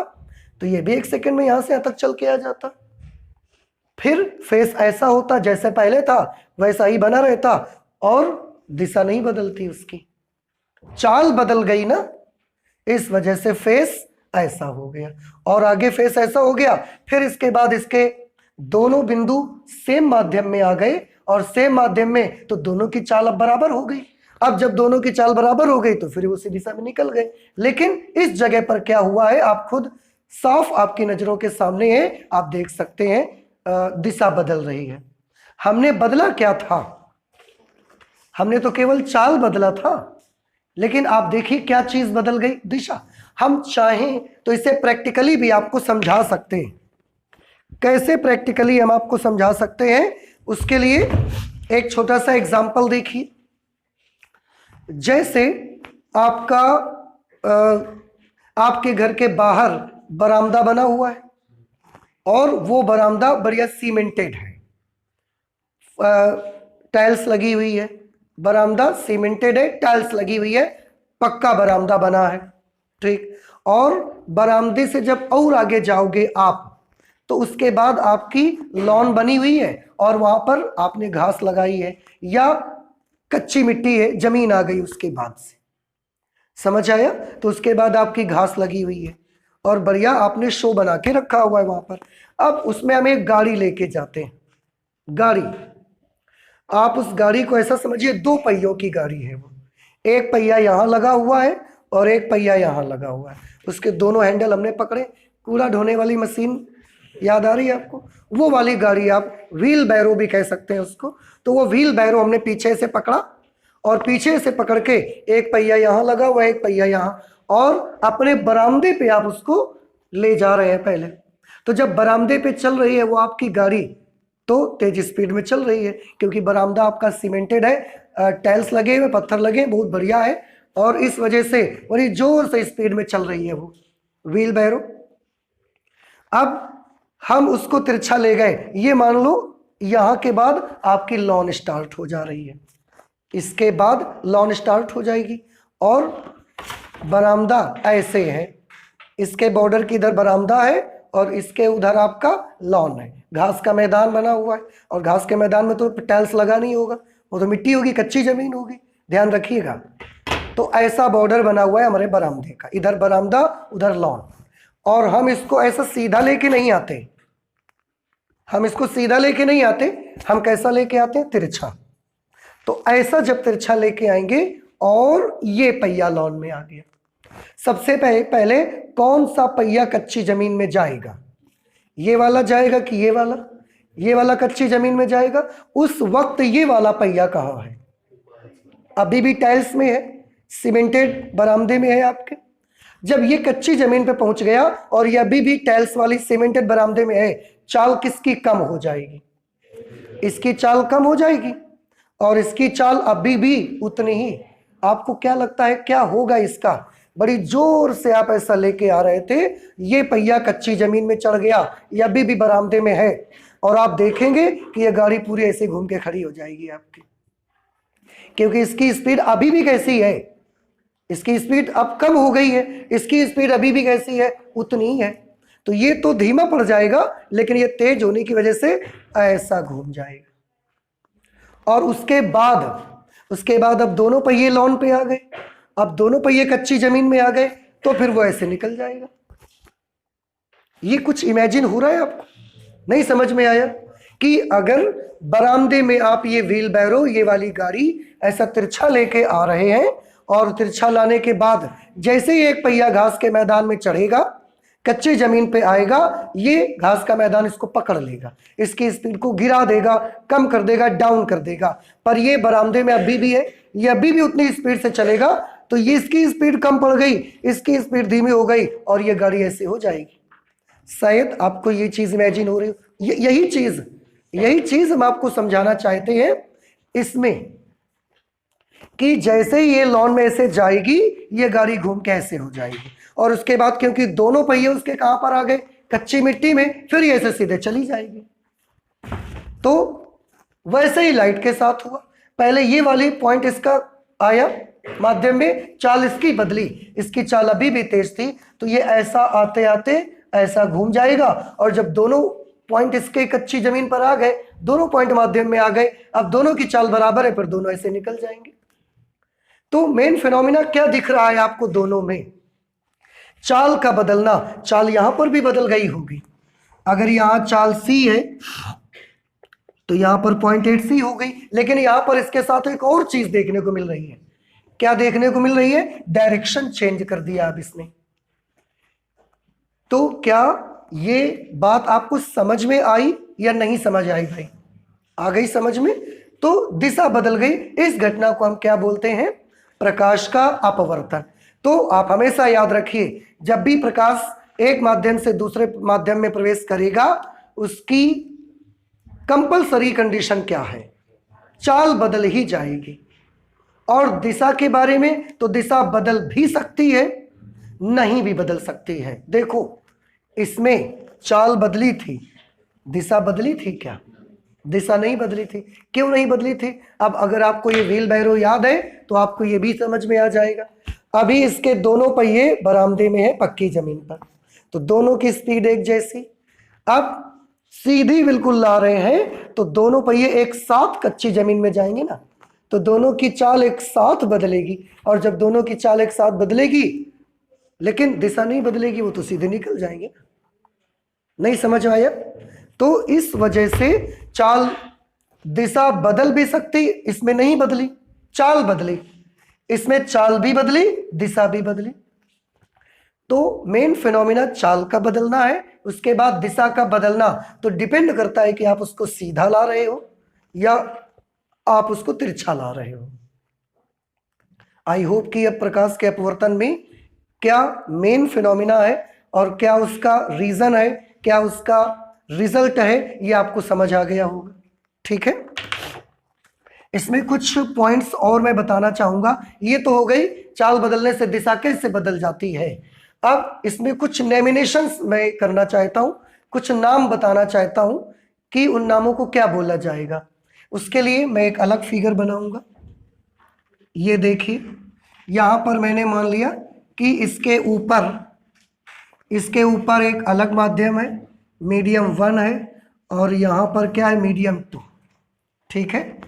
तो ये भी 1 सेकंड में यहां से यहां तक चल के आ जाता, फिर फेस ऐसा होता जैसे पहले था वैसा ही बना रहता और दिशा नहीं बदलती, उसकी चाल बदल गई ना, इस वजह से फेस ऐसा हो गया और आगे फेस ऐसा हो गया। फिर इसके बाद इसके दोनों बिंदु सेम माध्यम में आ गए और सेम माध्यम में तो दोनों की चाल अब बराबर हो गई। अब जब दोनों की चाल बराबर हो गई तो फिर उसी दिशा में निकल गए। लेकिन इस जगह पर क्या हुआ है आप खुद साफ आपकी नजरों के सामने है, आप देख सकते हैं दिशा बदल रही है। हमने बदला क्या था? हमने तो केवल चाल बदला था, लेकिन आप देखिए क्या चीज बदल गई? दिशा। हम चाहें तो इसे प्रैक्टिकली भी आपको समझा सकते हैं। कैसे प्रैक्टिकली हम आपको समझा सकते हैं, उसके लिए एक छोटा सा एग्जाम्पल देखिए। जैसे आपका आपके घर के बाहर बरामदा बना हुआ है और वो बरामदा बढ़िया सीमेंटेड है, टाइल्स लगी हुई है, बरामदा सीमेंटेड है, टाइल्स लगी हुई है, पक्का बरामदा बना है, ठीक। और बरामदे से जब और आगे जाओगे आप तो उसके बाद आपकी लॉन बनी हुई है और वहां पर आपने घास लगाई है या कच्ची मिट्टी है, जमीन आ गई उसके बाद से, समझ आया? तो उसके बाद आपकी घास लगी हुई है और बढ़िया आपने शो बना के रखा हुआ है वहां पर। अब उसमें हम एक गाड़ी लेके जाते हैं। गाड़ी, आप उस गाड़ी को ऐसा समझिए 2 पहियों की गाड़ी है वो, एक पहिया यहां लगा हुआ है और एक पहिया यहां लगा हुआ है, उसके दोनों हैंडल हमने पकड़े। कूड़ा ढोने वाली मशीन याद आ रही है आपको? वो वाली गाड़ी, आप व्हील बैरो भी कह सकते हैं उसको। तो वो व्हील बैरो हमने पीछे से पकड़ा और पीछे से पकड़ के एक पहिया यहां लगा हुआ है, एक पहिया यहां, और अपने बरामदे पे आप उसको ले जा रहे हैं पहले। तो जब बरामदे पे चल रही है वो आपकी गाड़ी तो तेज स्पीड में चल रही है, क्योंकि बरामदा आपका सीमेंटेड है, टाइल्स लगे हुए, पत्थर लगे, बहुत बढ़िया है, और इस वजह से बड़ी जोर से स्पीड में चल रही है वो व्हील बैरो। अब हम उसको तिरछा ले गए, ये मान लो यहां के बाद आपकी लॉन स्टार्ट हो जा रही है, इसके बाद लॉन स्टार्ट हो जाएगी और बरामदा ऐसे है, इसके बॉर्डर की इधर बरामदा है और इसके उधर आपका लॉन है, घास का मैदान बना हुआ है। और घास के मैदान में तो टाइल्स लगा नहीं होगा, वो तो मिट्टी होगी, कच्ची जमीन होगी, ध्यान रखिएगा। तो ऐसा बॉर्डर बना हुआ है हमारे बरामदे का, इधर बरामदा उधर लॉन। और हम इसको ऐसा सीधा लेके नहीं आते, हम इसको सीधा लेके नहीं आते, हम कैसा लेके आते हैं? तिरछा। तो ऐसा जब तिरछा लेके आएंगे और ये पहिया लॉन में आ गया, सबसे पहले कौन सा पहिया कच्ची जमीन में जाएगा? ये वाला जाएगा कि ये वाला? ये वाला कच्ची जमीन में जाएगा। उस वक्त ये वाला पहिया कहाँ है? अभी भी टाइल्स में है, सीमेंटेड बरामदे में है आपके। जब ये कच्ची जमीन पे पहुंच गया और ये अभी भी टाइल्स वाली सीमेंटेड बरामदे में है, चाल किसकी कम हो जाएगी? इसकी चाल कम हो जाएगी और इसकी चाल अभी भी उतनी ही। आपको क्या लगता है क्या होगा इसका? बड़ी जोर से आप ऐसा लेके आ रहे थे, ये पहिया कच्ची जमीन में चढ़ गया, ये अभी भी बरामदे में है, और आप देखेंगे कि ये गाड़ी पूरी ऐसे घूम के खड़ी हो जाएगी आपकी, क्योंकि इसकी स्पीड अभी भी कैसी है? इसकी स्पीड अब कम हो गई है, इसकी स्पीड अभी भी कैसी है? उतनी ही है। तो ये तो धीमा पड़ जाएगा, लेकिन ये तेज होने की वजह से ऐसा घूम जाएगा। और उसके बाद अब दोनों पहिए लॉन पे आ गए, अब दोनों पहिए कच्ची जमीन में आ गए, तो फिर वो ऐसे निकल जाएगा। ये कुछ इमेजिन हो रहा है आपको? नहीं समझ में आया कि अगर बरामदे में आप ये व्हील बैरो, ये वाली गाड़ी ऐसा तिरछा लेके आ रहे हैं और तिरछा लाने के बाद जैसे ही एक पहिया घास के मैदान में चढ़ेगा, कच्ची जमीन पे आएगा, ये घास का मैदान इसको पकड़ लेगा, इसकी स्पीड को गिरा देगा, कम कर देगा, डाउन कर देगा। पर ये बरामदे में अभी भी है, ये अभी भी उतनी स्पीड से चलेगा, तो ये इसकी स्पीड कम पड़ गई, इसकी स्पीड धीमी हो गई और ये गाड़ी ऐसे हो जाएगी। शायद आपको ये चीज इमेजिन हो रही हो। यही चीज हम आपको समझाना चाहते हैं इसमें, कि जैसे ये लॉन में ऐसे जाएगी, ये गाड़ी घूम के ऐसे हो जाएगी, और उसके बाद क्योंकि दोनों पहिए उसके कहां पर आ गए? कच्ची मिट्टी में, फिर ये ऐसे सीधे चली जाएगी। तो वैसे ही लाइट के साथ हुआ, पहले ये वाली पॉइंट इसका आया माध्यम में, चाल इसकी बदली, इसकी चाल अभी भी तेज थी, तो ये ऐसा आते आते ऐसा घूम जाएगा, और जब दोनों पॉइंट इसके कच्ची जमीन पर आ गए, दोनों पॉइंट माध्यम में आ गए, अब दोनों की चाल बराबर है, फिर दोनों ऐसे निकल जाएंगे। तो मेन फिनोमिना क्या दिख रहा है आपको दोनों में? चाल का बदलना, चाल यहां पर भी बदल गई होगी। अगर यहां चाल C है तो यहां पर 0.8C हो गई, लेकिन यहां पर इसके साथ एक और चीज देखने को मिल रही है। क्या देखने को मिल रही है? डायरेक्शन चेंज कर दिया अब इसने। तो क्या ये बात आपको समझ में आई या नहीं समझ आई भाई? आ गई समझ में? तो दिशा बदल गई। इस घटना को हम क्या बोलते हैं? प्रकाश का अपवर्तन। तो आप हमेशा याद रखिए, जब भी प्रकाश एक माध्यम से दूसरे माध्यम में प्रवेश करेगा, उसकी कंपलसरी कंडीशन क्या है? चाल बदल ही जाएगी। और दिशा के बारे में, तो दिशा बदल भी सकती है, नहीं भी बदल सकती है। देखो, इसमें चाल बदली थी, दिशा बदली थी क्या? दिशा नहीं बदली थी। क्यों नहीं बदली थी? अब अगर आपको ये व्हील बैरो याद है तो आपको ये भी समझ में आ जाएगा। अभी इसके दोनों पहिए बरामदे में है पक्की जमीन पर, तो दोनों की स्पीड एक जैसी। अब सीधी बिल्कुल ला रहे हैं तो दोनों पहिए एक साथ कच्ची जमीन में जाएंगे ना, तो दोनों की चाल एक साथ बदलेगी। और जब दोनों की चाल एक साथ बदलेगी लेकिन दिशा नहीं बदलेगी, वो तो सीधे निकल जाएंगे। नहीं समझ आया? तो इस वजह से चाल, दिशा बदल भी सकती, इसमें नहीं बदली, चाल बदली। इसमें चाल भी बदली, दिशा भी बदली। तो मेन फिनोमिना चाल का बदलना है, उसके बाद दिशा का बदलना। तो डिपेंड करता है कि आप उसको सीधा ला रहे हो या आप उसको तिरछा ला रहे हो। आई होप कि अब प्रकाश के अपवर्तन में क्या मेन फिनोमिना है और क्या उसका रीजन है, क्या उसका रिजल्ट है, ये आपको समझ आ गया होगा। ठीक है, इसमें कुछ पॉइंट्स और मैं बताना चाहूंगा। ये तो हो गई चाल बदलने से दिशा कैसे बदल जाती है। अब इसमें कुछ नॉमिनेशंस मैं करना चाहता हूं, कुछ नाम बताना चाहता हूं कि उन नामों को क्या बोला जाएगा। उसके लिए मैं एक अलग फिगर बनाऊंगा। ये देखिए, यहां पर मैंने मान लिया कि इसके ऊपर एक अलग माध्यम है, मीडियम 1 है, और यहां पर क्या है? मीडियम 2। ठीक है,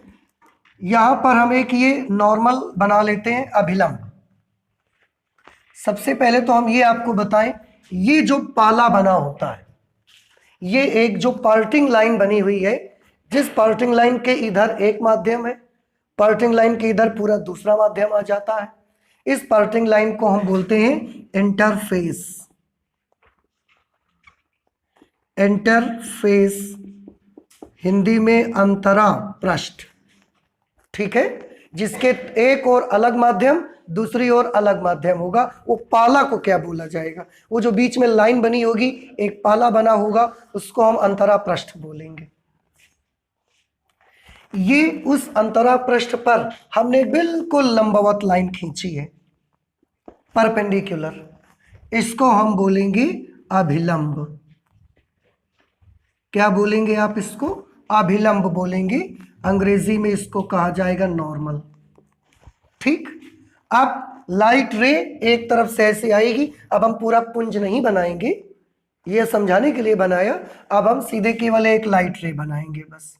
यहां पर हम एक ये नॉर्मल बना लेते हैं, अभिलंब। सबसे पहले तो हम ये आपको बताएं, ये जो पाला बना होता है, ये एक जो पार्टिंग लाइन बनी हुई है, जिस पार्टिंग लाइन के इधर एक माध्यम है, पार्टिंग लाइन के इधर पूरा दूसरा माध्यम आ जाता है। इस पार्टिंग लाइन को हम बोलते हैं इंटरफेस। इंटरफेस, हिंदी में अंतरा पृष्ठ। ठीक है, जिसके एक और अलग माध्यम, दूसरी ओर अलग माध्यम होगा, वो पाला को क्या बोला जाएगा? वो जो बीच में लाइन बनी होगी, एक पाला बना होगा, उसको हम अंतरा पृष्ठ बोलेंगे। ये उस अंतरा पृष्ठ पर हमने बिल्कुल लंबवत लाइन खींची है, परपेंडिकुलर, इसको हम बोलेंगे अभिलंब। क्या बोलेंगे आप इसको? अभिलंब बोलेंगे। अंग्रेजी में इसको कहा जाएगा नॉर्मल। ठीक, अब लाइट रे एक तरफ से ऐसे आएगी। अब हम पूरा पुंज नहीं बनाएंगे, ये समझाने के लिए बनाया। अब हम सीधे केवल एक लाइट रे बनाएंगे, बस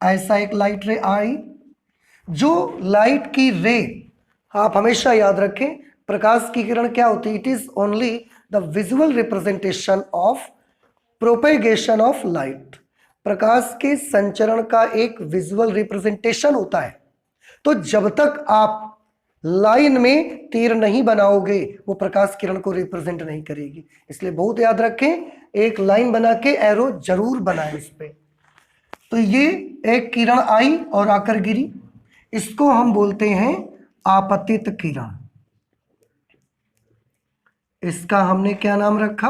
ऐसा एक लाइट रे आई। जो लाइट की रे, आप हमेशा याद रखें, प्रकाश की किरण क्या होती है? It is only the visual representation of propagation of light. प्रकाश के संचरण का एक विजुअल रिप्रेजेंटेशन होता है। तो जब तक आप लाइन में तीर नहीं बनाओगे, वो प्रकाश किरण को रिप्रेजेंट नहीं करेगी। इसलिए बहुत याद रखें, एक लाइन बना के एरो जरूर बनाएं इस पे। तो ये एक किरण आई और आकर गिरी, इसको हम बोलते हैं आपतित किरण। इसका हमने क्या नाम रखा?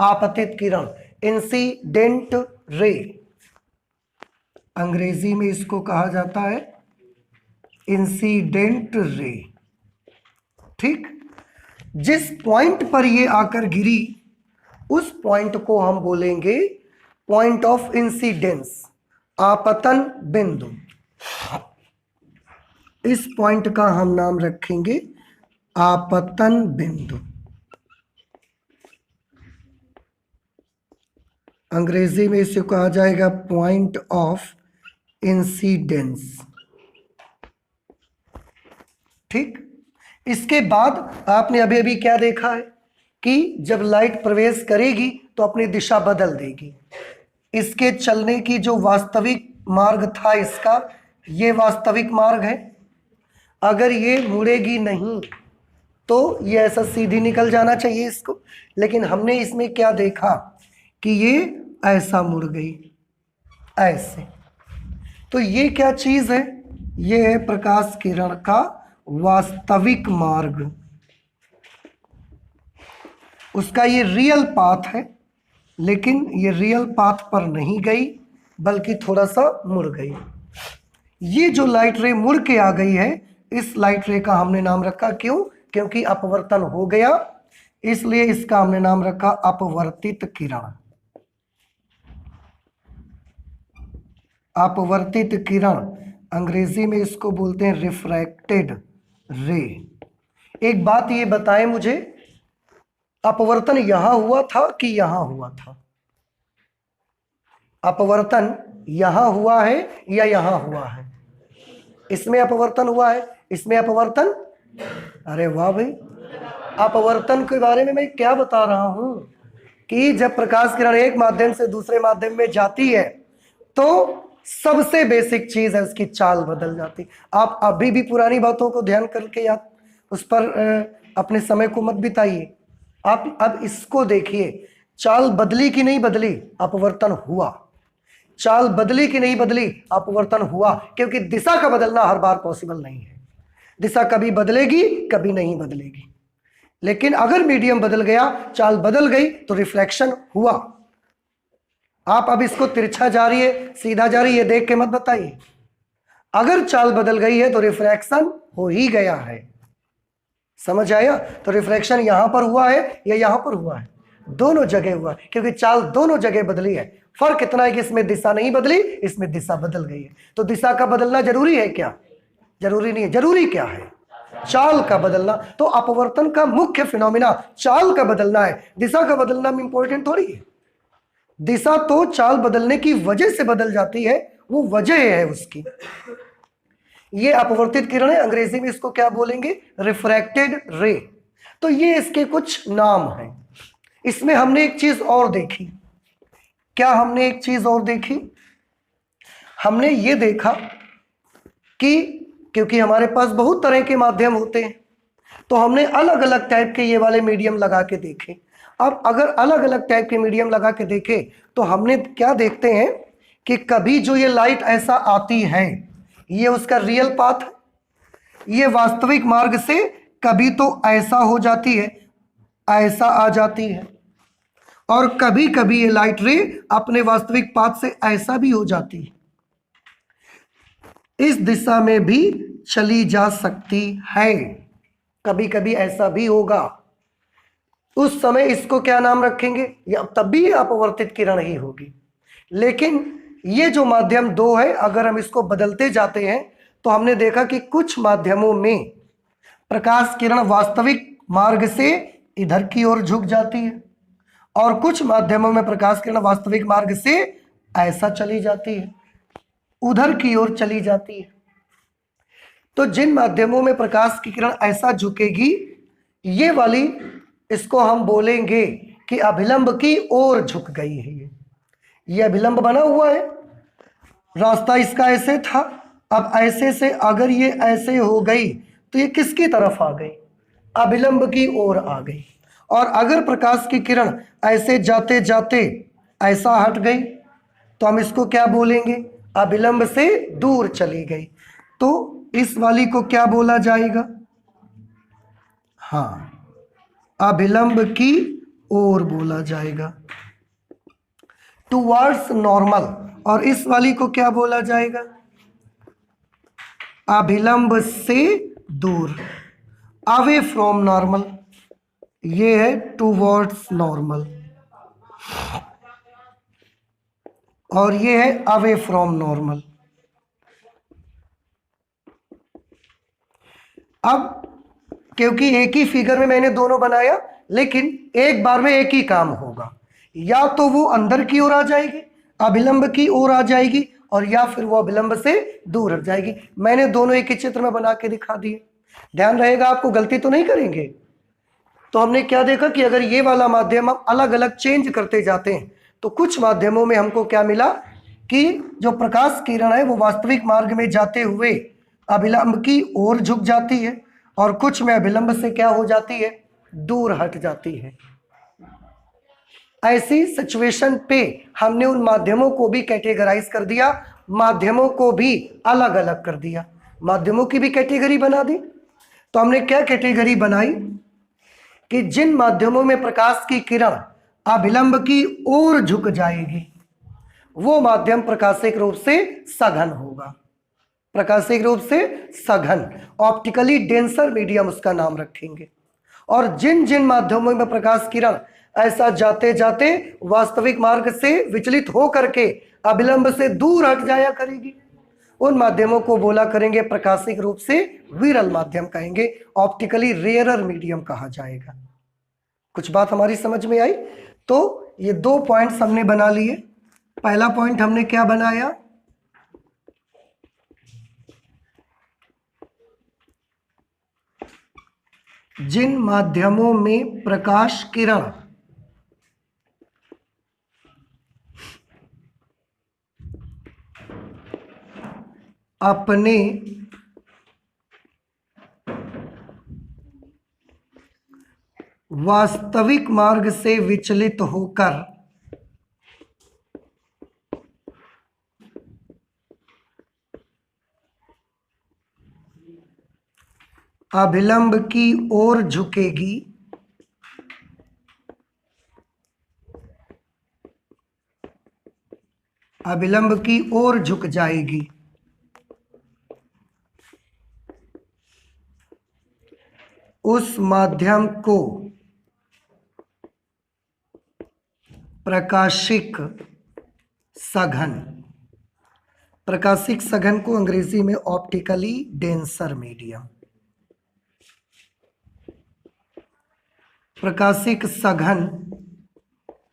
आपतित किरण, इंसिडेंट रे। अंग्रेजी में इसको कहा जाता है इंसिडेंट रे। ठीक, जिस पॉइंट पर ये आकर गिरी, उस पॉइंट को हम बोलेंगे पॉइंट ऑफ इंसिडेंस, आपतन बिंदु। इस पॉइंट का हम नाम रखेंगे आपतन बिंदु। अंग्रेजी में इसे कहा जाएगा पॉइंट ऑफ इंसिडेंस। ठीक, इसके बाद आपने अभी अभी क्या देखा है कि जब लाइट प्रवेश करेगी तो अपनी दिशा बदल देगी। इसके चलने की जो वास्तविक मार्ग था इसका, ये वास्तविक मार्ग है। अगर ये मुड़ेगी नहीं तो ये ऐसा सीधी निकल जाना चाहिए इसको, लेकिन हमने इसमें क्या देखा कि ये ऐसा मुड़ गई, ऐसे। तो ये क्या चीज है? ये है प्रकाश किरण का वास्तविक मार्ग, उसका ये रियल पाथ है, लेकिन ये रियल पाथ पर नहीं गई बल्कि थोड़ा सा मुड़ गई। ये जो लाइट रे मुड़ के आ गई है, इस लाइट रे का हमने नाम रखा, क्यों? क्योंकि अपवर्तन हो गया, इसलिए इसका हमने नाम रखा अपवर्तित किरण। अपवर्तित किरण, अंग्रेजी में इसको बोलते हैं रिफ्रैक्टेड रे। एक बात ये बताएं मुझे, अपवर्तन यहां हुआ था कि यहां हुआ था? अपवर्तन यहां हुआ है या यहां हुआ है? इसमें अपवर्तन हुआ है, इसमें अपवर्तन, अरे वाह भाई। अपवर्तन के बारे में मैं क्या बता रहा हूं कि जब प्रकाश किरण एक माध्यम से दूसरे माध्यम में जाती है तो सबसे बेसिक चीज है उसकी चाल बदल जाती। आप अभी भी पुरानी बातों को ध्यान करके याद उस पर अपने समय को मत बिताइए। आप अब इसको देखिए, चाल बदली कि नहीं बदली? अपवर्तन हुआ। चाल बदली कि नहीं बदली? अपवर्तन हुआ। क्योंकि दिशा का बदलना हर बार पॉसिबल नहीं है। दिशा कभी बदलेगी, कभी नहीं बदलेगी। लेकिन अगर मीडियम बदल गया, चाल बदल गई, तो रिफ्लेक्शन हुआ। आप अब इसको तिरछा जा रही है, सीधा जा रही है, ये देख के मत बताइए। अगर चाल बदल गई है तो रिफ्रैक्शन हो ही गया है। समझ आया? तो रिफ्रैक्शन यहां पर हुआ है या यहां पर हुआ है? दोनों जगह हुआ है, क्योंकि चाल दोनों जगह बदली है। फर्क इतना है कि इसमें दिशा नहीं बदली, इसमें दिशा बदल गई है। तो दिशा का बदलना जरूरी है क्या? जरूरी नहीं है। जरूरी क्या है? चाल का बदलना। तो अपवर्तन का मुख्य फिनोमिना चाल का बदलना है, दिशा का बदलना में इंपॉर्टेंट थोड़ी है। दिशा तो चाल बदलने की वजह से बदल जाती है, वो वजह है उसकी। ये अपवर्तित किरण है, अंग्रेजी में इसको क्या बोलेंगे? रिफ्रैक्टेड रे। तो ये इसके कुछ नाम हैं। इसमें हमने एक चीज और देखी। क्या हमने एक चीज और देखी? हमने ये देखा कि क्योंकि हमारे पास बहुत तरह के माध्यम होते हैं, तो हमने अलग अलग टाइप के ये वाले मीडियम लगा के देखे। अब अगर अलग अलग टाइप के मीडियम लगा के देखे तो हमने क्या देखते हैं कि कभी जो ये लाइट ऐसा आती है, ये उसका रियल पाथ है, ये वास्तविक मार्ग से कभी तो ऐसा हो जाती है, ऐसा आ जाती है, और कभी कभी ये लाइट रे अपने वास्तविक पाथ से ऐसा भी हो जाती है। इस दिशा में भी चली जा सकती है, कभी कभी ऐसा भी होगा। उस समय इसको क्या नाम रखेंगे? या तब भी अपवर्तित किरण ही होगी। लेकिन ये जो माध्यम दो है, अगर हम इसको बदलते जाते हैं तो हमने देखा कि कुछ माध्यमों में प्रकाश किरण वास्तविक मार्ग से इधर की ओर झुक जाती है, और कुछ माध्यमों में प्रकाश किरण वास्तविक मार्ग से ऐसा चली जाती है, उधर की ओर चली जाती है। तो जिन माध्यमों में प्रकाश की किरण ऐसा झुकेगी, ये वाली, इसको हम बोलेंगे कि अभिलंब की ओर झुक गई है। ये अभिलंब बना हुआ है, रास्ता इसका ऐसे था, अब ऐसे से अगर ये ऐसे हो गई तो ये किसकी तरफ आ गई? अभिलंब की ओर आ गई। और अगर प्रकाश की किरण ऐसे जाते जाते ऐसा हट गई तो हम इसको क्या बोलेंगे? अभिलंब से दूर चली गई। तो इस वाली को क्या बोला जाएगा? हाँ, अभिलंब की ओर बोला जाएगा, टुवर्ड्स नॉर्मल। और इस वाली को क्या बोला जाएगा? अभिलंब से दूर, अवे फ्रॉम नॉर्मल। ये है टुवर्ड्स नॉर्मल, और ये है अवे फ्रॉम नॉर्मल। अब क्योंकि एक ही फिगर में मैंने दोनों बनाया, लेकिन एक बार में एक ही काम होगा। या तो वो अंदर की ओर आ जाएगी, अभिलंब की ओर आ जाएगी, और या फिर वो अभिलंब से दूर हट जाएगी। मैंने दोनों एक ही चित्र में बना के दिखा दिए। ध्यान रहेगा, आपको गलती तो नहीं करेंगे। तो हमने क्या देखा कि अगर ये वाला माध्यम हम अलग अलग चेंज करते जाते हैं तो कुछ माध्यमों में हमको क्या मिला कि जो प्रकाश किरण है वो वास्तविक मार्ग में जाते हुए अभिलंब की ओर झुक जाती है और कुछ में अभिलंब से क्या हो जाती है, दूर हट जाती है। ऐसी सिचुएशन पे हमने उन माध्यमों को भी कैटेगराइज कर दिया, माध्यमों को भी अलग अलग कर दिया, माध्यमों की भी कैटेगरी बना दी। तो हमने क्या कैटेगरी बनाई कि जिन माध्यमों में प्रकाश की किरण अभिलंब की ओर झुक जाएगी वो माध्यम प्रकाशिक रूप से सघन होगा, प्रकाशिक रूप से सघन, ऑप्टिकली डेंसर मीडियम उसका नाम रखेंगे। और जिन जिन माध्यमों में प्रकाश किरण ऐसा जाते जाते वास्तविक मार्ग से विचलित हो करके अभिलंब से दूर हट जाया करेगी उन माध्यमों को बोला करेंगे प्रकाशिक रूप से विरल माध्यम कहेंगे, ऑप्टिकली रेयरर मीडियम कहा जाएगा। कुछ बात हमारी समझ में आई? तो ये 2 पॉइंट्स हमने बना लिए। पहला पॉइंट हमने क्या बनाया, जिन माध्यमों में प्रकाश किरण अपने वास्तविक मार्ग से विचलित होकर अभिलंब की ओर झुकेगी, अभिलंब की ओर झुक जाएगी, उस माध्यम को प्रकाशिक सघन, प्रकाशिक सघन को अंग्रेजी में ऑप्टिकली डेंसर मीडियम, प्रकाशिक सघन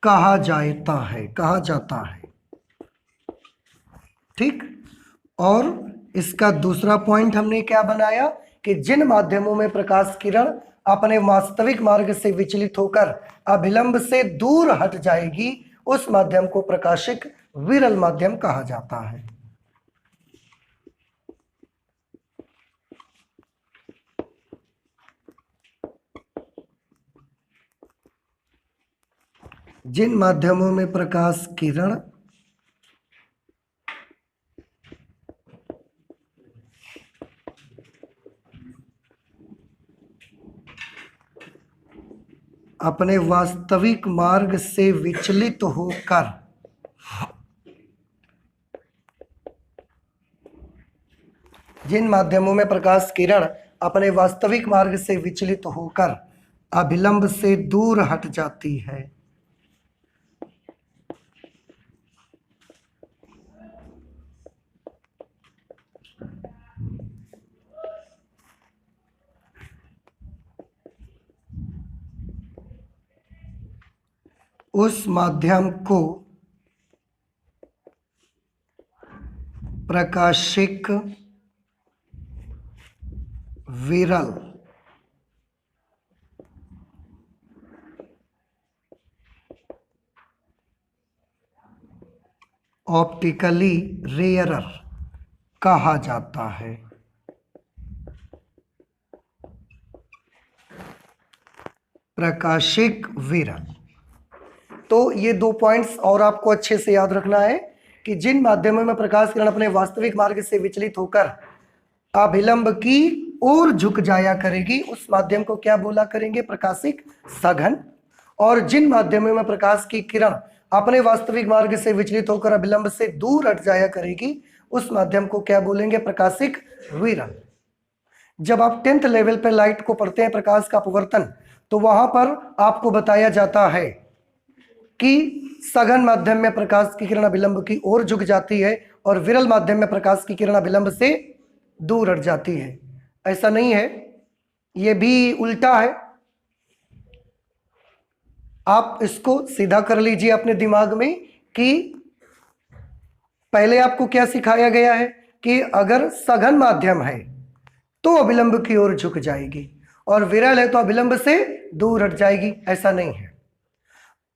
कहा जाता है। ठीक। और इसका दूसरा पॉइंट हमने क्या बनाया कि जिन माध्यमों में प्रकाश किरण अपने वास्तविक मार्ग से विचलित होकर अभिलंब से दूर हट जाएगी उस माध्यम को प्रकाशिक विरल माध्यम कहा जाता है। जिन माध्यमों में प्रकाश किरण अपने वास्तविक मार्ग से विचलित होकर जिन माध्यमों में प्रकाश किरण अपने वास्तविक मार्ग से विचलित होकर अभिलंब से दूर हट जाती है उस माध्यम को प्रकाशिक विरल ऑप्टिकली रेयरर कहा जाता है। प्रकाशिक विरल। तो ये 2 पॉइंट्स और आपको अच्छे से याद रखना है कि जिन माध्यमों में प्रकाश किरण अपने वास्तविक मार्ग से विचलित होकर अभिलंब की ओर झुक जाया करेगी उस माध्यम को क्या बोला करेंगे, प्रकाशिक सघन। और जिन माध्यमों में प्रकाश की किरण अपने वास्तविक मार्ग से विचलित होकर अभिलंब से दूर हट जाया करेगी उस माध्यम को क्या बोलेंगे, प्रकाशिक विरल। जब आप 10th लेवल पर लाइट को पढ़ते हैं, प्रकाश का अपवर्तन, तो वहां पर आपको बताया जाता है कि सघन माध्यम में प्रकाश की किरण अभिलंब की ओर झुक जाती है और विरल माध्यम में प्रकाश की किरण अभिलंब से दूर हट जाती है। ऐसा नहीं है, यह भी उल्टा है। आप इसको सीधा कर लीजिए अपने दिमाग में कि पहले आपको क्या सिखाया गया है कि अगर सघन माध्यम है तो अभिलंब की ओर झुक जाएगी और विरल है तो अभिलंब से दूर हट जाएगी, ऐसा नहीं है।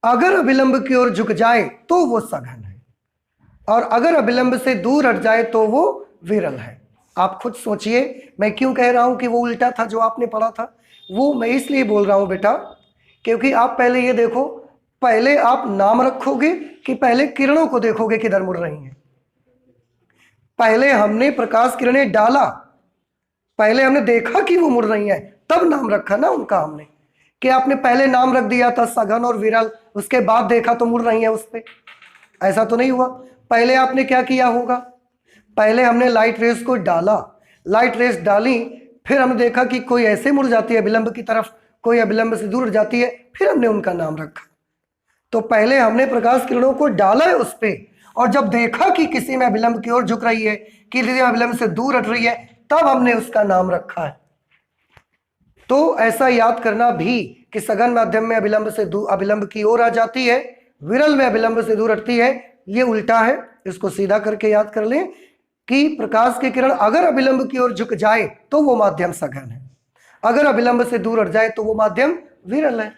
अगर अभिलंब की ओर झुक जाए तो वो सघन है, और अगर अभिलंब से दूर हट जाए तो वो विरल है। आप खुद सोचिए मैं क्यों कह रहा हूं कि वो उल्टा था जो आपने पढ़ा था। वो मैं इसलिए बोल रहा हूं बेटा, क्योंकि आप पहले ये देखो, पहले आप नाम रखोगे कि पहले किरणों को देखोगे किधर मुड़ रही हैं। पहले हमने प्रकाश किरणें डाला, पहले हमने देखा कि वो मुड़ रही हैं, तब नाम रखा ना उनका हमने। कि आपने पहले नाम रख दिया था सघन और विरल, उसके बाद देखा तो मुड़ रही है उस पे, ऐसा तो नहीं हुआ। पहले आपने क्या किया होगा, पहले हमने लाइट रेस को डाला, लाइट रेस डाली, फिर हमने देखा कि कोई ऐसे मुड़ जाती है अभिलंब की तरफ, कोई अभिलंब से दूर जाती है, फिर हमने उनका नाम रखा। तो पहले हमने प्रकाश किरणों को डाला है उस पे, और जब देखा कि किसी में अभिलंब की ओर झुक रही है, किसी अभिलंब से दूर हट रही है, तब हमने उसका नाम रखा है। तो ऐसा याद करना भी कि सघन माध्यम में अभिलंब से अभिलंब की ओर आ जाती है, विरल में अभिलंब से दूर हटती है, ये उल्टा है। इसको सीधा करके याद कर लें कि प्रकाश की किरण अगर अभिलंब की ओर झुक जाए तो वो माध्यम सघन है, अगर अभिलंब से दूर हट जाए तो वो माध्यम विरल है।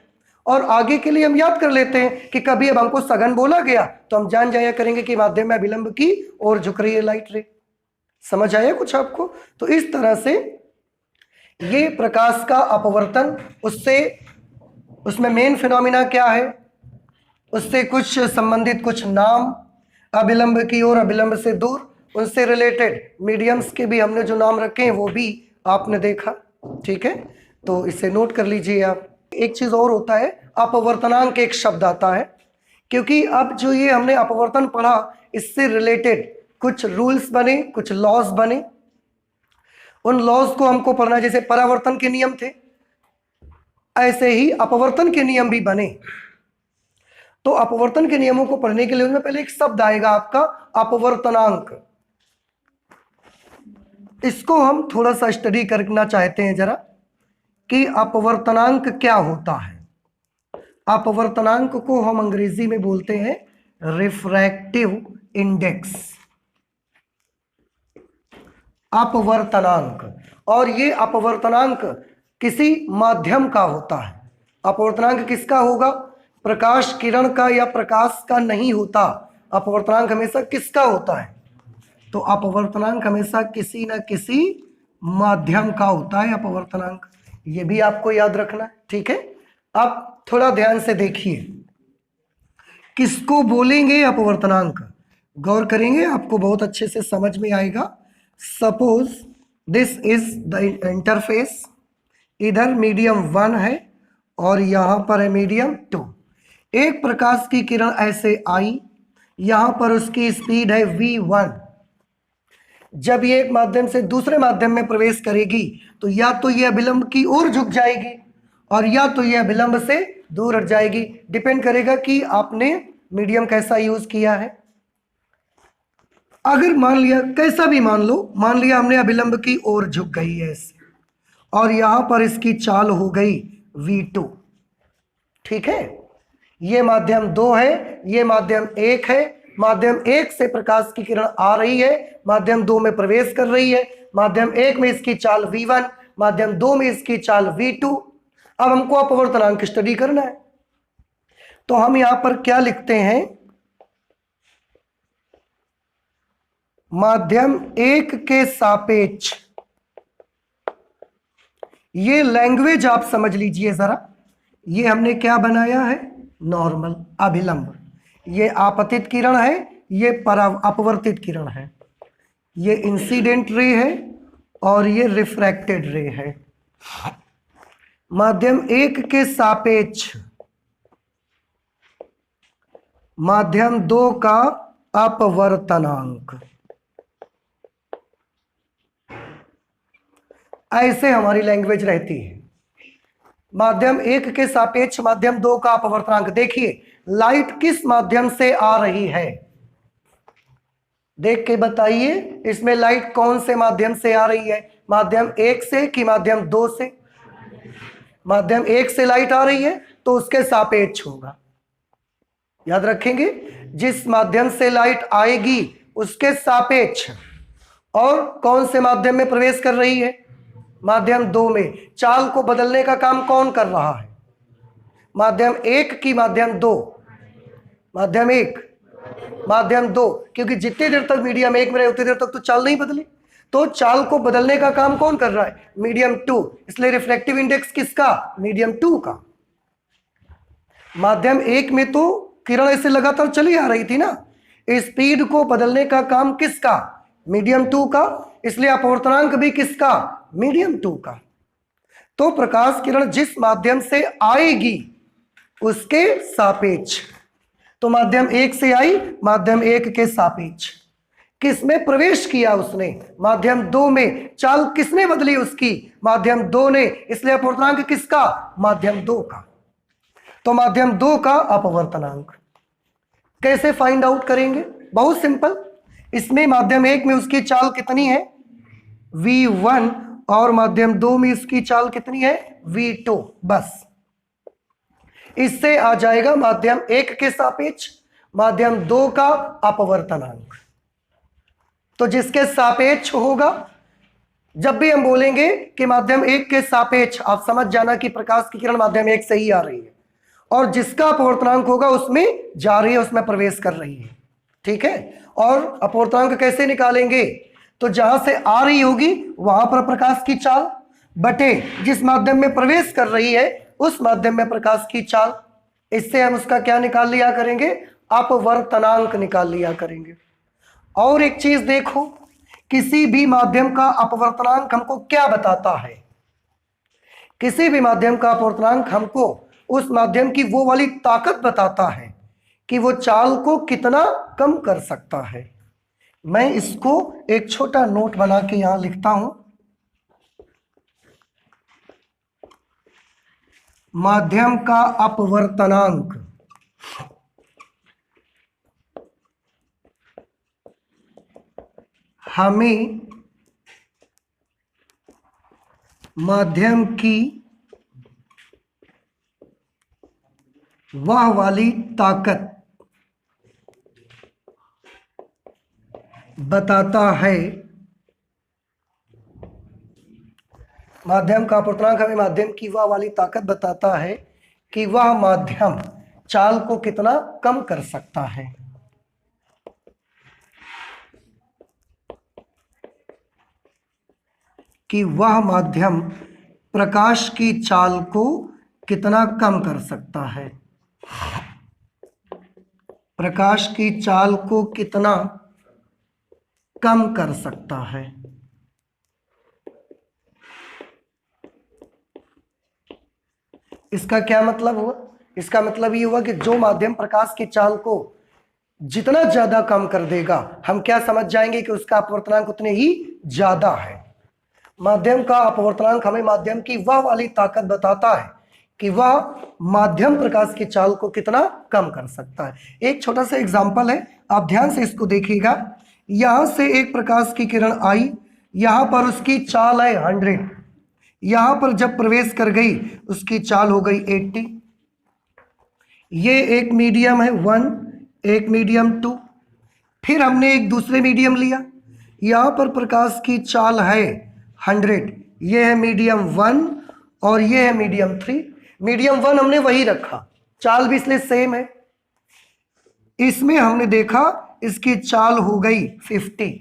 और आगे के लिए हम याद कर लेते हैं कि कभी अब हमको सघन बोला गया तो हम जान जाया करेंगे कि माध्यम में अभिलंब की ओर झुक रही है लाइट रे। समझ आया कुछ आपको? तो इस तरह से ये प्रकाश का अपवर्तन, उसमें मेन फिनोमिना क्या है, उससे कुछ संबंधित कुछ नाम, अभिलंब की ओर अभिलंब से दूर, उनसे रिलेटेड मीडियम्स के भी हमने जो नाम रखे हैं वो भी आपने देखा। ठीक है, तो इसे नोट कर लीजिए आप। एक चीज और होता है, अपवर्तनांक एक शब्द आता है, क्योंकि अब जो ये हमने अपवर्तन पढ़ा इससे रिलेटेड कुछ रूल्स बने, कुछ लॉज बने। उन लॉज को हमको पढ़ना, जैसे परावर्तन के नियम थे, ऐसे ही अपवर्तन के नियम भी बने। तो अपवर्तन के नियमों को पढ़ने के लिए उनमें पहले एक शब्द आएगा आपका अपवर्तनांक। इसको हम थोड़ा सा स्टडी करना चाहते हैं जरा कि अपवर्तनांक क्या होता है। अपवर्तनांक को हम अंग्रेजी में बोलते हैं रिफ्रैक्टिव इंडेक्स, अपवर्तनांक। और ये अपवर्तनांक किसी माध्यम का होता है। अपवर्तनांक किसका होगा? प्रकाश किरण का या प्रकाश का नहीं होता। अपवर्तनांक हमेशा किसका होता है? तो अपवर्तनांक हमेशा किसी न किसी माध्यम का होता है अपवर्तनांक। ये भी आपको याद रखना है, ठीक है। आप थोड़ा ध्यान से देखिए, किसको बोलेंगे अपवर्तनांक, गौर करेंगे आपको बहुत अच्छे से समझ में आएगा। Suppose this is the interface, इधर मीडियम 1 है और यहां पर है मीडियम 2। एक प्रकाश की किरण ऐसे आई, यहां पर उसकी स्पीड है v1। जब ये एक माध्यम से दूसरे माध्यम में प्रवेश करेगी तो या तो ये अभिलंब की ओर झुक जाएगी और या तो ये अभिलंब से दूर हट जाएगी। डिपेंड करेगा कि आपने मीडियम कैसा यूज किया है। अगर मान लिया, कैसा भी मान लो, मान लिया हमने अभिलंब की ओर झुक गई है ऐसे, और यहां पर इसकी चाल हो गई v2। ठीक है, ये माध्यम 2 है, ये माध्यम 1 है। माध्यम 1 से प्रकाश की किरण आ रही है, माध्यम 2 में प्रवेश कर रही है। माध्यम 1 में इसकी चाल v1, माध्यम 2 में इसकी चाल v2। अब हमको अपवर्तनांक स्टडी करना है, तो हम यहां पर क्या लिखते हैं, माध्यम 1 के सापेक्ष। ये लैंग्वेज आप समझ लीजिए जरा। ये हमने क्या बनाया है, नॉर्मल अभिलंब। ये आपतित किरण है, ये अपवर्तित किरण है। ये इंसिडेंट रे है और ये रिफ्रैक्टेड रे है। माध्यम 1 के सापेक्ष माध्यम 2 का अपवर्तनांक, ऐसे हमारी लैंग्वेज रहती है। माध्यम 1 के सापेक्ष माध्यम 2 का अपवर्तनांक। देखिए लाइट किस माध्यम से आ रही है, देख के बताइए, इसमें लाइट कौन से माध्यम से आ रही है, माध्यम 1 से कि माध्यम 2 से? माध्यम 1 से लाइट आ रही है तो उसके सापेक्ष होगा। याद रखेंगे, जिस माध्यम से लाइट आएगी उसके सापेक्ष। और कौन से माध्यम में प्रवेश कर रही है, माध्यम 2 में चाल को बदलने का काम कौन कर रहा है? माध्यम 1 की माध्यम 2? माध्यम 1, माध्यम 2, क्योंकि जितनी देर तक मीडियम 1 में रहे उतनी देर तक तो चाल नहीं बदली, तो चाल को बदलने का काम कौन कर रहा है? मीडियम 2। इसलिए रिफ्रैक्टिव इंडेक्स किसका? मीडियम 2 का। माध्यम 1 में तो किरण ऐसे लगातार चली आ रही थी ना, स्पीड को बदलने का काम किसका? मीडियम 2 का। इसलिए अपवर्तनांक भी किसका? मीडियम 2 का। तो प्रकाश किरण जिस माध्यम से आएगी उसके सापेक्ष, तो माध्यम 1 से आई, माध्यम 1 के सापेक्ष। किसमें प्रवेश किया उसने? माध्यम 2 में। चाल किसने बदली उसकी? माध्यम 2 ने। इसलिए अपवर्तनांक किसका? माध्यम 2 का। तो माध्यम 2 का अपवर्तनांक कैसे फाइंड आउट करेंगे? बहुत सिंपल। इसमें माध्यम 1 में उसकी चाल कितनी है? v1, और माध्यम 2 में इसकी चाल कितनी है? v2। बस इससे आ जाएगा माध्यम 1 के सापेक्ष माध्यम 2 का अपवर्तनांक। तो जिसके सापेक्ष होगा, जब भी हम बोलेंगे कि माध्यम 1 के सापेक्ष, आप समझ जाना कि प्रकाश की किरण माध्यम 1 से ही आ रही है, और जिसका अपवर्तनांक होगा उसमें जा रही है, उसमें प्रवेश कर रही है। ठीक है। और अपवर्तनांक कैसे निकालेंगे? तो जहां से आ रही होगी वहां पर प्रकाश की चाल बटे जिस माध्यम में प्रवेश कर रही है उस माध्यम में प्रकाश की चाल। इससे हम उसका क्या निकाल लिया करेंगे? अपवर्तनांक निकाल लिया करेंगे। और एक चीज देखो, किसी भी माध्यम का अपवर्तनांक हमको क्या बताता है? किसी भी माध्यम का अपवर्तनांक हमको उस माध्यम की वो वाली ताकत बताता है कि वो चाल को कितना कम कर सकता है। मैं इसको एक छोटा नोट बना के यहां लिखता हूं। माध्यम का अपवर्तनांक हमें माध्यम की वह वाली ताकत बताता है। माध्यम का अपवर्तनांक हमें माध्यम की वह वाली ताकत बताता है कि वह माध्यम चाल को कितना कम कर सकता है। कि वह माध्यम प्रकाश की चाल को कितना कम कर सकता है। प्रकाश की चाल को कितना कम कर सकता है। इसका क्या मतलब हुआ? इसका मतलब ये हुआ कि जो माध्यम प्रकाश की चाल को जितना ज्यादा कम कर देगा, हम क्या समझ जाएंगे कि उसका अपवर्तनांक उतने ही ज्यादा है। माध्यम का अपवर्तनांक हमें माध्यम की वह वाली ताकत बताता है कि वह माध्यम प्रकाश की चाल को कितना कम कर सकता है। एक छोटा सा एग्जांपल है, आप ध्यान से इसको देखिएगा। यहां से एक प्रकाश की किरण आई, यहां पर उसकी चाल है 100, यहां पर जब प्रवेश कर गई उसकी चाल हो गई 80। ये एक मीडियम है 1, एक मीडियम 2, फिर हमने एक दूसरे मीडियम लिया, यहां पर प्रकाश की चाल है 100, ये है मीडियम 1 और ये है मीडियम 3। मीडियम 1 हमने वही रखा, चाल भी इसलिए सेम है। इसमें हमने देखा इसकी चाल हो गई 50।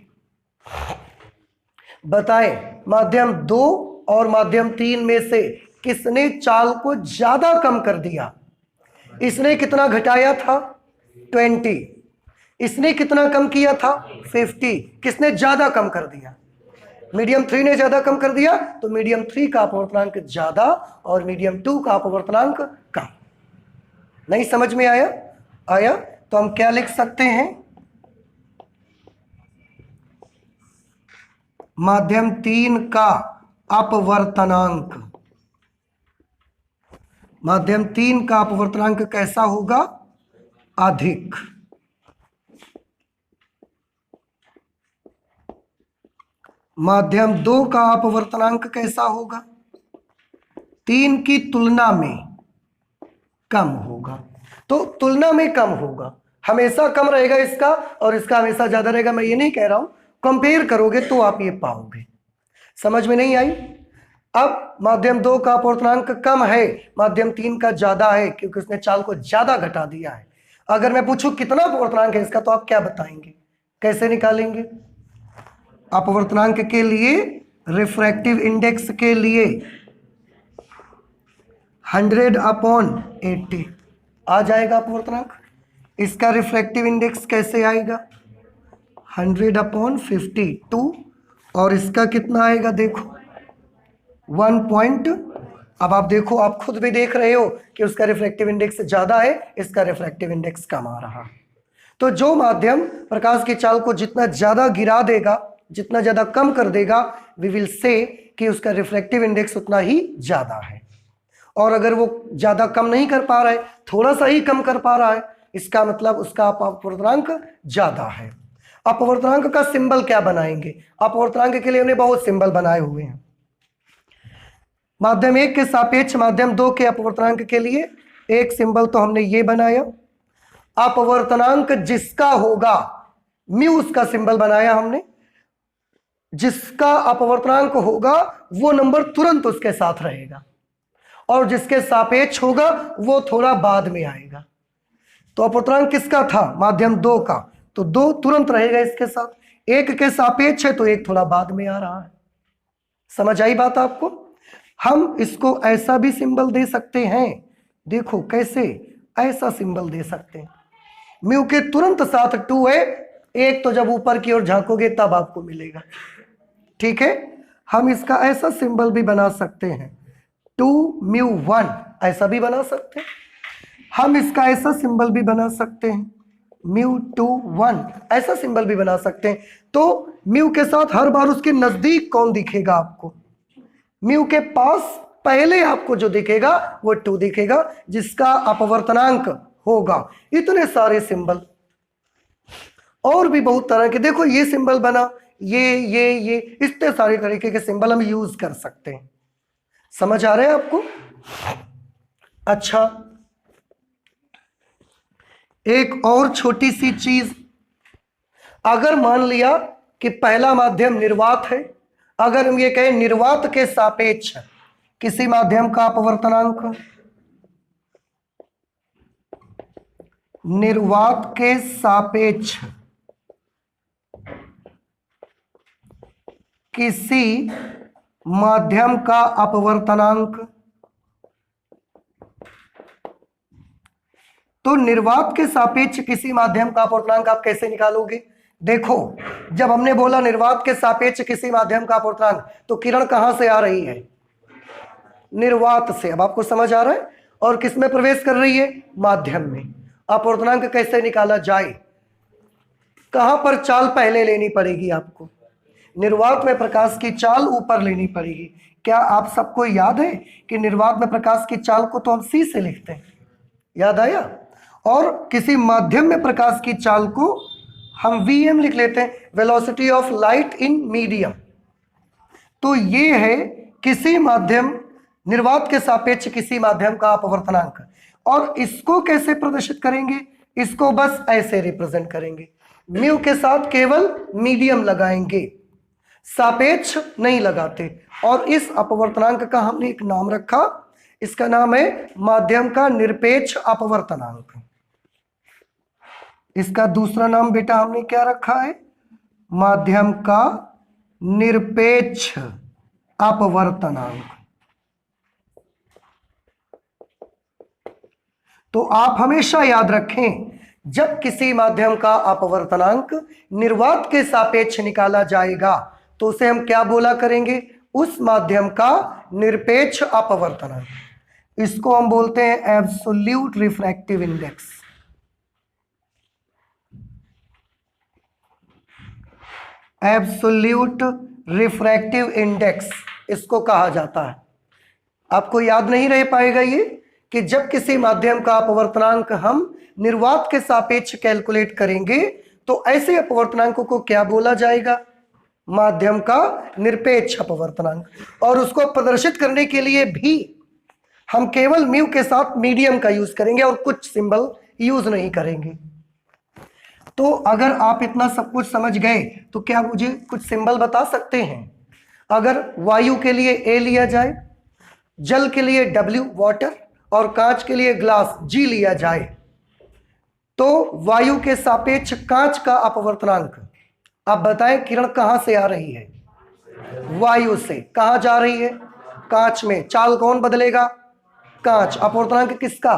बताएं माध्यम 2 और माध्यम 3 में से किसने चाल को ज्यादा कम कर दिया? इसने कितना घटाया था? 20। इसने कितना कम किया था? 50। किसने ज्यादा कम कर दिया? मीडियम 3 ने ज्यादा कम कर दिया, तो मीडियम 3 का अपवर्तनांक ज्यादा और मीडियम 2 का अपवर्तनांक कम। नहीं समझ में आया? आया तो हम क्या लिख सकते हैं? माध्यम 3 का अपवर्तनांक, माध्यम 3 का अपवर्तनांक कैसा होगा? अधिक। माध्यम 2 का अपवर्तनांक कैसा होगा? 3 की तुलना में कम होगा। तो तुलना में कम होगा, हमेशा कम रहेगा इसका और इसका हमेशा ज्यादा रहेगा। मैं ये नहीं कह रहा हूं, कंपेयर करोगे तो आप ये पाओगे। समझ में नहीं आई? अब माध्यम 2 का अपवर्तनांक कम है, माध्यम 3 का ज्यादा है, क्योंकि उसने चाल को ज्यादा घटा दिया है। अगर मैं पूछूं कितना अपवर्तनांक है इसका, तो आप क्या बताएंगे, कैसे निकालेंगे? अपवर्तनांक के लिए, रिफ्रैक्टिव इंडेक्स के लिए 100/80 आ जाएगा अपवर्तनांक। इसका रिफ्रैक्टिव इंडेक्स कैसे आएगा? 100/52, और इसका कितना आएगा देखो 1 अब आप देखो, आप खुद भी देख रहे हो कि उसका रिफ्रैक्टिव इंडेक्स ज्यादा है, इसका रिफ्रैक्टिव इंडेक्स कम आ रहा है। तो जो माध्यम प्रकाश की चाल को जितना ज्यादा गिरा देगा, जितना ज्यादा कम कर देगा, वी विल से कि उसका रिफ्रैक्टिव इंडेक्स उतना ही ज्यादा है। और अगर वो ज्यादा कम नहीं कर पा रहा है, थोड़ा सा ही कम कर पा रहा है, इसका मतलब उसका अपवर्तनांक ज्यादा है। अपवर्तनांक का सिंबल क्या बनाएंगे? अपवर्तनांक के लिए हमने बहुत सिंबल बनाए हुए हैं। माध्यम 1 के सापेक्ष माध्यम 2 के अपवर्तनांक के लिए एक सिंबल तो हमने ये बनाया। अपवर्तनांक जिसका होगा, म्यू उसका सिंबल बनाया हमने। जिसका अपवर्तनांक होगा वो नंबर तुरंत उसके साथ रहेगा, और जिसके सापेक्ष होगा वो थोड़ा बाद में आएगा। तो अपवर्तनांक किसका था? माध्यम 2 का, तो 2 तुरंत रहेगा इसके साथ। 1 के सापेक्ष है तो 1 थोड़ा बाद में आ रहा है। समझ आई बात आपको? हम इसको ऐसा भी सिंबल दे सकते हैं, देखो कैसे, ऐसा सिंबल दे सकते हैं। म्यू के तुरंत साथ 2 है, 1 तो जब ऊपर की ओर झांकोगे तब आपको मिलेगा, ठीक है। हम इसका ऐसा सिंबल भी बना सकते हैं, 2μ1, ऐसा भी बना सकते हैं। हम इसका ऐसा सिंबल भी बना सकते हैं, μ21, ऐसा सिंबल भी बना सकते हैं। तो म्यू के साथ हर बार उसके नजदीक कौन दिखेगा आपको? म्यू के पास पहले आपको जो दिखेगा वो 2 दिखेगा, जिसका अपवर्तनांक होगा। इतने सारे सिंबल, और भी बहुत तरह के, देखो ये सिंबल बना, ये इतने सारे तरीके के सिंबल हम यूज कर सकते हैं। समझ आ रहे हैं आपको? अच्छा, एक और छोटी सी चीज, अगर मान लिया कि पहला माध्यम निर्वात है, अगर हम ये कहें निर्वात के सापेक्ष किसी माध्यम का अपवर्तनांक, निर्वात के सापेक्ष किसी माध्यम का अपवर्तनांक, तो निर्वात के सापेक्ष किसी माध्यम का अपवर्तनांक आप कैसे निकालोगे? देखो, जब हमने बोला निर्वात के सापेक्ष किसी माध्यम का अपवर्तनांक, तो किरण कहां से आ रही है? निर्वात से। अब आपको समझ आ रहा है? और किस में प्रवेश कर रही है? माध्यम में। अपवर्तनांक कैसे निकाला जाए? कहां पर चाल पहले लेनी पड़ेगी आपको? निर्वात में प्रकाश की चाल ऊपर लेनी पड़ेगी। क्या आप सबको याद है कि निर्वात में प्रकाश की चाल को तो हम सी से लिखते हैं, याद आया? और किसी माध्यम में प्रकाश की चाल को हम वीएम लिख लेते हैं, velocity of light in medium. तो ये है किसी माध्यम, निर्वात के सापेक्ष किसी माध्यम का अपवर्तनांक। और इसको कैसे प्रदर्शित करेंगे? इसको बस ऐसे रिप्रेजेंट करेंगे, म्यू के साथ केवल मीडियम लगाएंगे, सापेक्ष नहीं लगाते। और इस अपवर्तनांक का हमने एक नाम रखा, इसका नाम है माध्यम का निरपेक्ष अपवर्तनांक। इसका दूसरा नाम बेटा हमने क्या रखा है? माध्यम का निरपेक्ष अपवर्तनांक। तो आप हमेशा याद रखें, जब किसी माध्यम का अपवर्तनांक निर्वात के सापेक्ष निकाला जाएगा तो उसे हम क्या बोला करेंगे? उस माध्यम का निरपेक्ष अपवर्तनांक। इसको हम बोलते हैं absolute refractive index. Absolute refractive index इसको कहा जाता है। आपको याद नहीं रह पाएगा ये कि जब किसी माध्यम का अपवर्तनांक हम निर्वात के सापेक्ष कैलकुलेट करेंगे तो ऐसे अपवर्तनांकों को क्या बोला जाएगा? माध्यम का निरपेक्ष अपवर्तनांक। और उसको प्रदर्शित करने के लिए भी हम केवल म्यू के साथ मीडियम का यूज करेंगे और कुछ सिंबल यूज नहीं करेंगे। तो अगर आप इतना सब कुछ समझ गए तो क्या मुझे कुछ सिंबल बता सकते हैं? अगर वायु के लिए A लिया जाए, जल के लिए W वाटर और कांच के लिए ग्लास G लिया जाए, तो वायु के सापेक्ष कांच का अपवर्तनांक, आप बताएं किरण कहां से आ रही है? वायु से। कहां जा रही है? कांच में। चाल कौन बदलेगा? कांच। अपवर्तनांक किसका?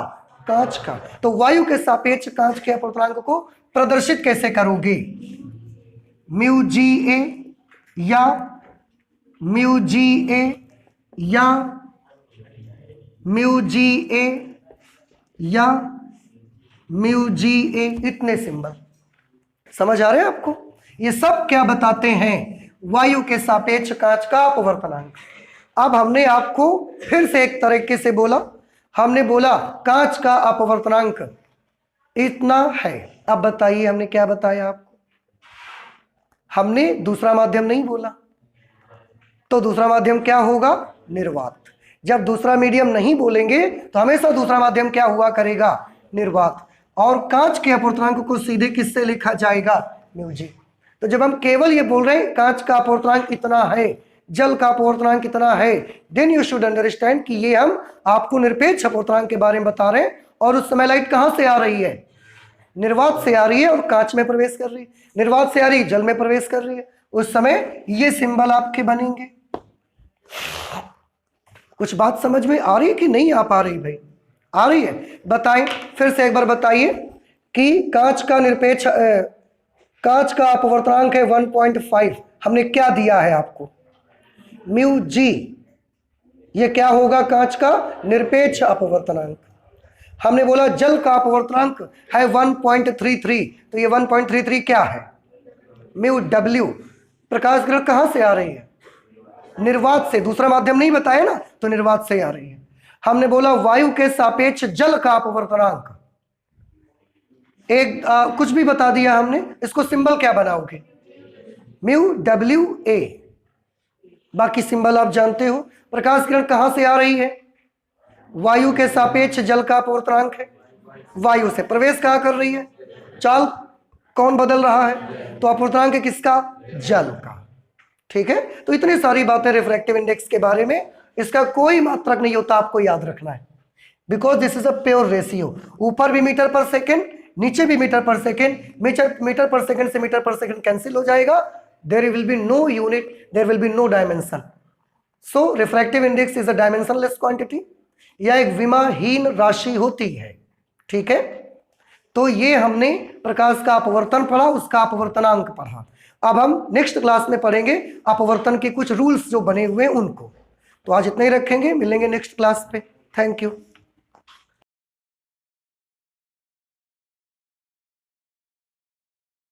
कांच का। तो वायु के सापेक्ष कांच के अपवर्तनांक को प्रदर्शित कैसे करोगे? म्यू जी ए या म्यू जी ए या म्यू जी ए या म्यू जी ए, इतने सिंबल समझ आ रहे हैं आपको? ये सब क्या बताते हैं? वायु के सापेक्ष कांच का अपवर्तनांक। अब हमने आपको फिर से एक तरीके से बोला, हमने बोला कांच का अपवर्तनांक इतना है। अब बताइए हमने क्या बताया आपको? हमने दूसरा माध्यम नहीं बोला, तो दूसरा माध्यम क्या होगा? निर्वात। जब दूसरा मीडियम नहीं बोलेंगे तो हमेशा दूसरा माध्यम क्या हुआ करेगा? निर्वात। और कांच के अपवर्तनांक को सीधे किससे लिखा जाएगा? Mu G. तो जब हम केवल ये बोल रहे हैं कांच का अपवर्तनांक इतना है, जल का अपवर्तनांक कितना है, देन यू शुड अंडरस्टैंड कि ये हम आपको निरपेक्ष अपवर्तनांक के बारे में बता रहे हैं। और उस समय लाइट कहां से आ रही है? निर्वात से आ रही है और कांच में प्रवेश कर रही है। निर्वात से आ रही है, जल में प्रवेश कर रही है। उस समय ये सिंबल आपके बनेंगे। कुछ बात समझ में आ रही है कि नहीं आ पा रही भाई? आ रही है? बताएं फिर से एक बार बताइए कि कांच का निरपेक्ष कांच का अपवर्तनांक है 1.5। हमने क्या दिया है आपको? Mu G. ये क्या होगा? कांच का निरपेक्ष अपवर्तनांक। हमने बोला जल का अपवर्तनांक है 1.33, तो ये 1.33 क्या है? Mu W. प्रकाश किरण कहां से आ रही है? निर्वात से। दूसरा माध्यम नहीं बताया ना, तो निर्वात से आ रही है। हमने बोला वायु के सापेक्ष जल का अपवर्तनांक, एक कुछ भी बता दिया हमने, इसको सिंबल क्या बनाओगे? Mu W A. बाकी सिंबल आप जानते हो। प्रकाश किरण कहां से आ रही है? वायु के सापेक्ष जल का अपवर्तनांक है, वायु से। प्रवेश कहां कर रही है? चाल कौन बदल रहा है? तो अपवर्तनांक किसका? जल का। ठीक है? तो इतनी सारी बातें रिफ्रैक्टिव इंडेक्स के बारे में, इसका कोई मात्रक नहीं होता, आपको याद रखना है। Because this is a pure ratio. ऊपर भी मीटर पर सेकेंड, नीचे भी मीटर पर सेकेंड। मीटर पर सेकेंड से मीटर पर सेकेंड कैंसिल हो जाएगा। There will be no unit, there will be no dimension. So refractive index is a dimensionless quantity, या एक विमाहीन राशि होती है। ठीक है? तो ये हमने प्रकाश का अपवर्तन पढ़ा, उसका अपवर्तनांक पढ़ा। अब हम नेक्स्ट क्लास में पढ़ेंगे अपवर्तन के कुछ रूल्स जो बने हुए हैं उनको। तो आज इतना ही रखेंगे, मिलेंगे नेक्स्ट क्लास पे। Thank you.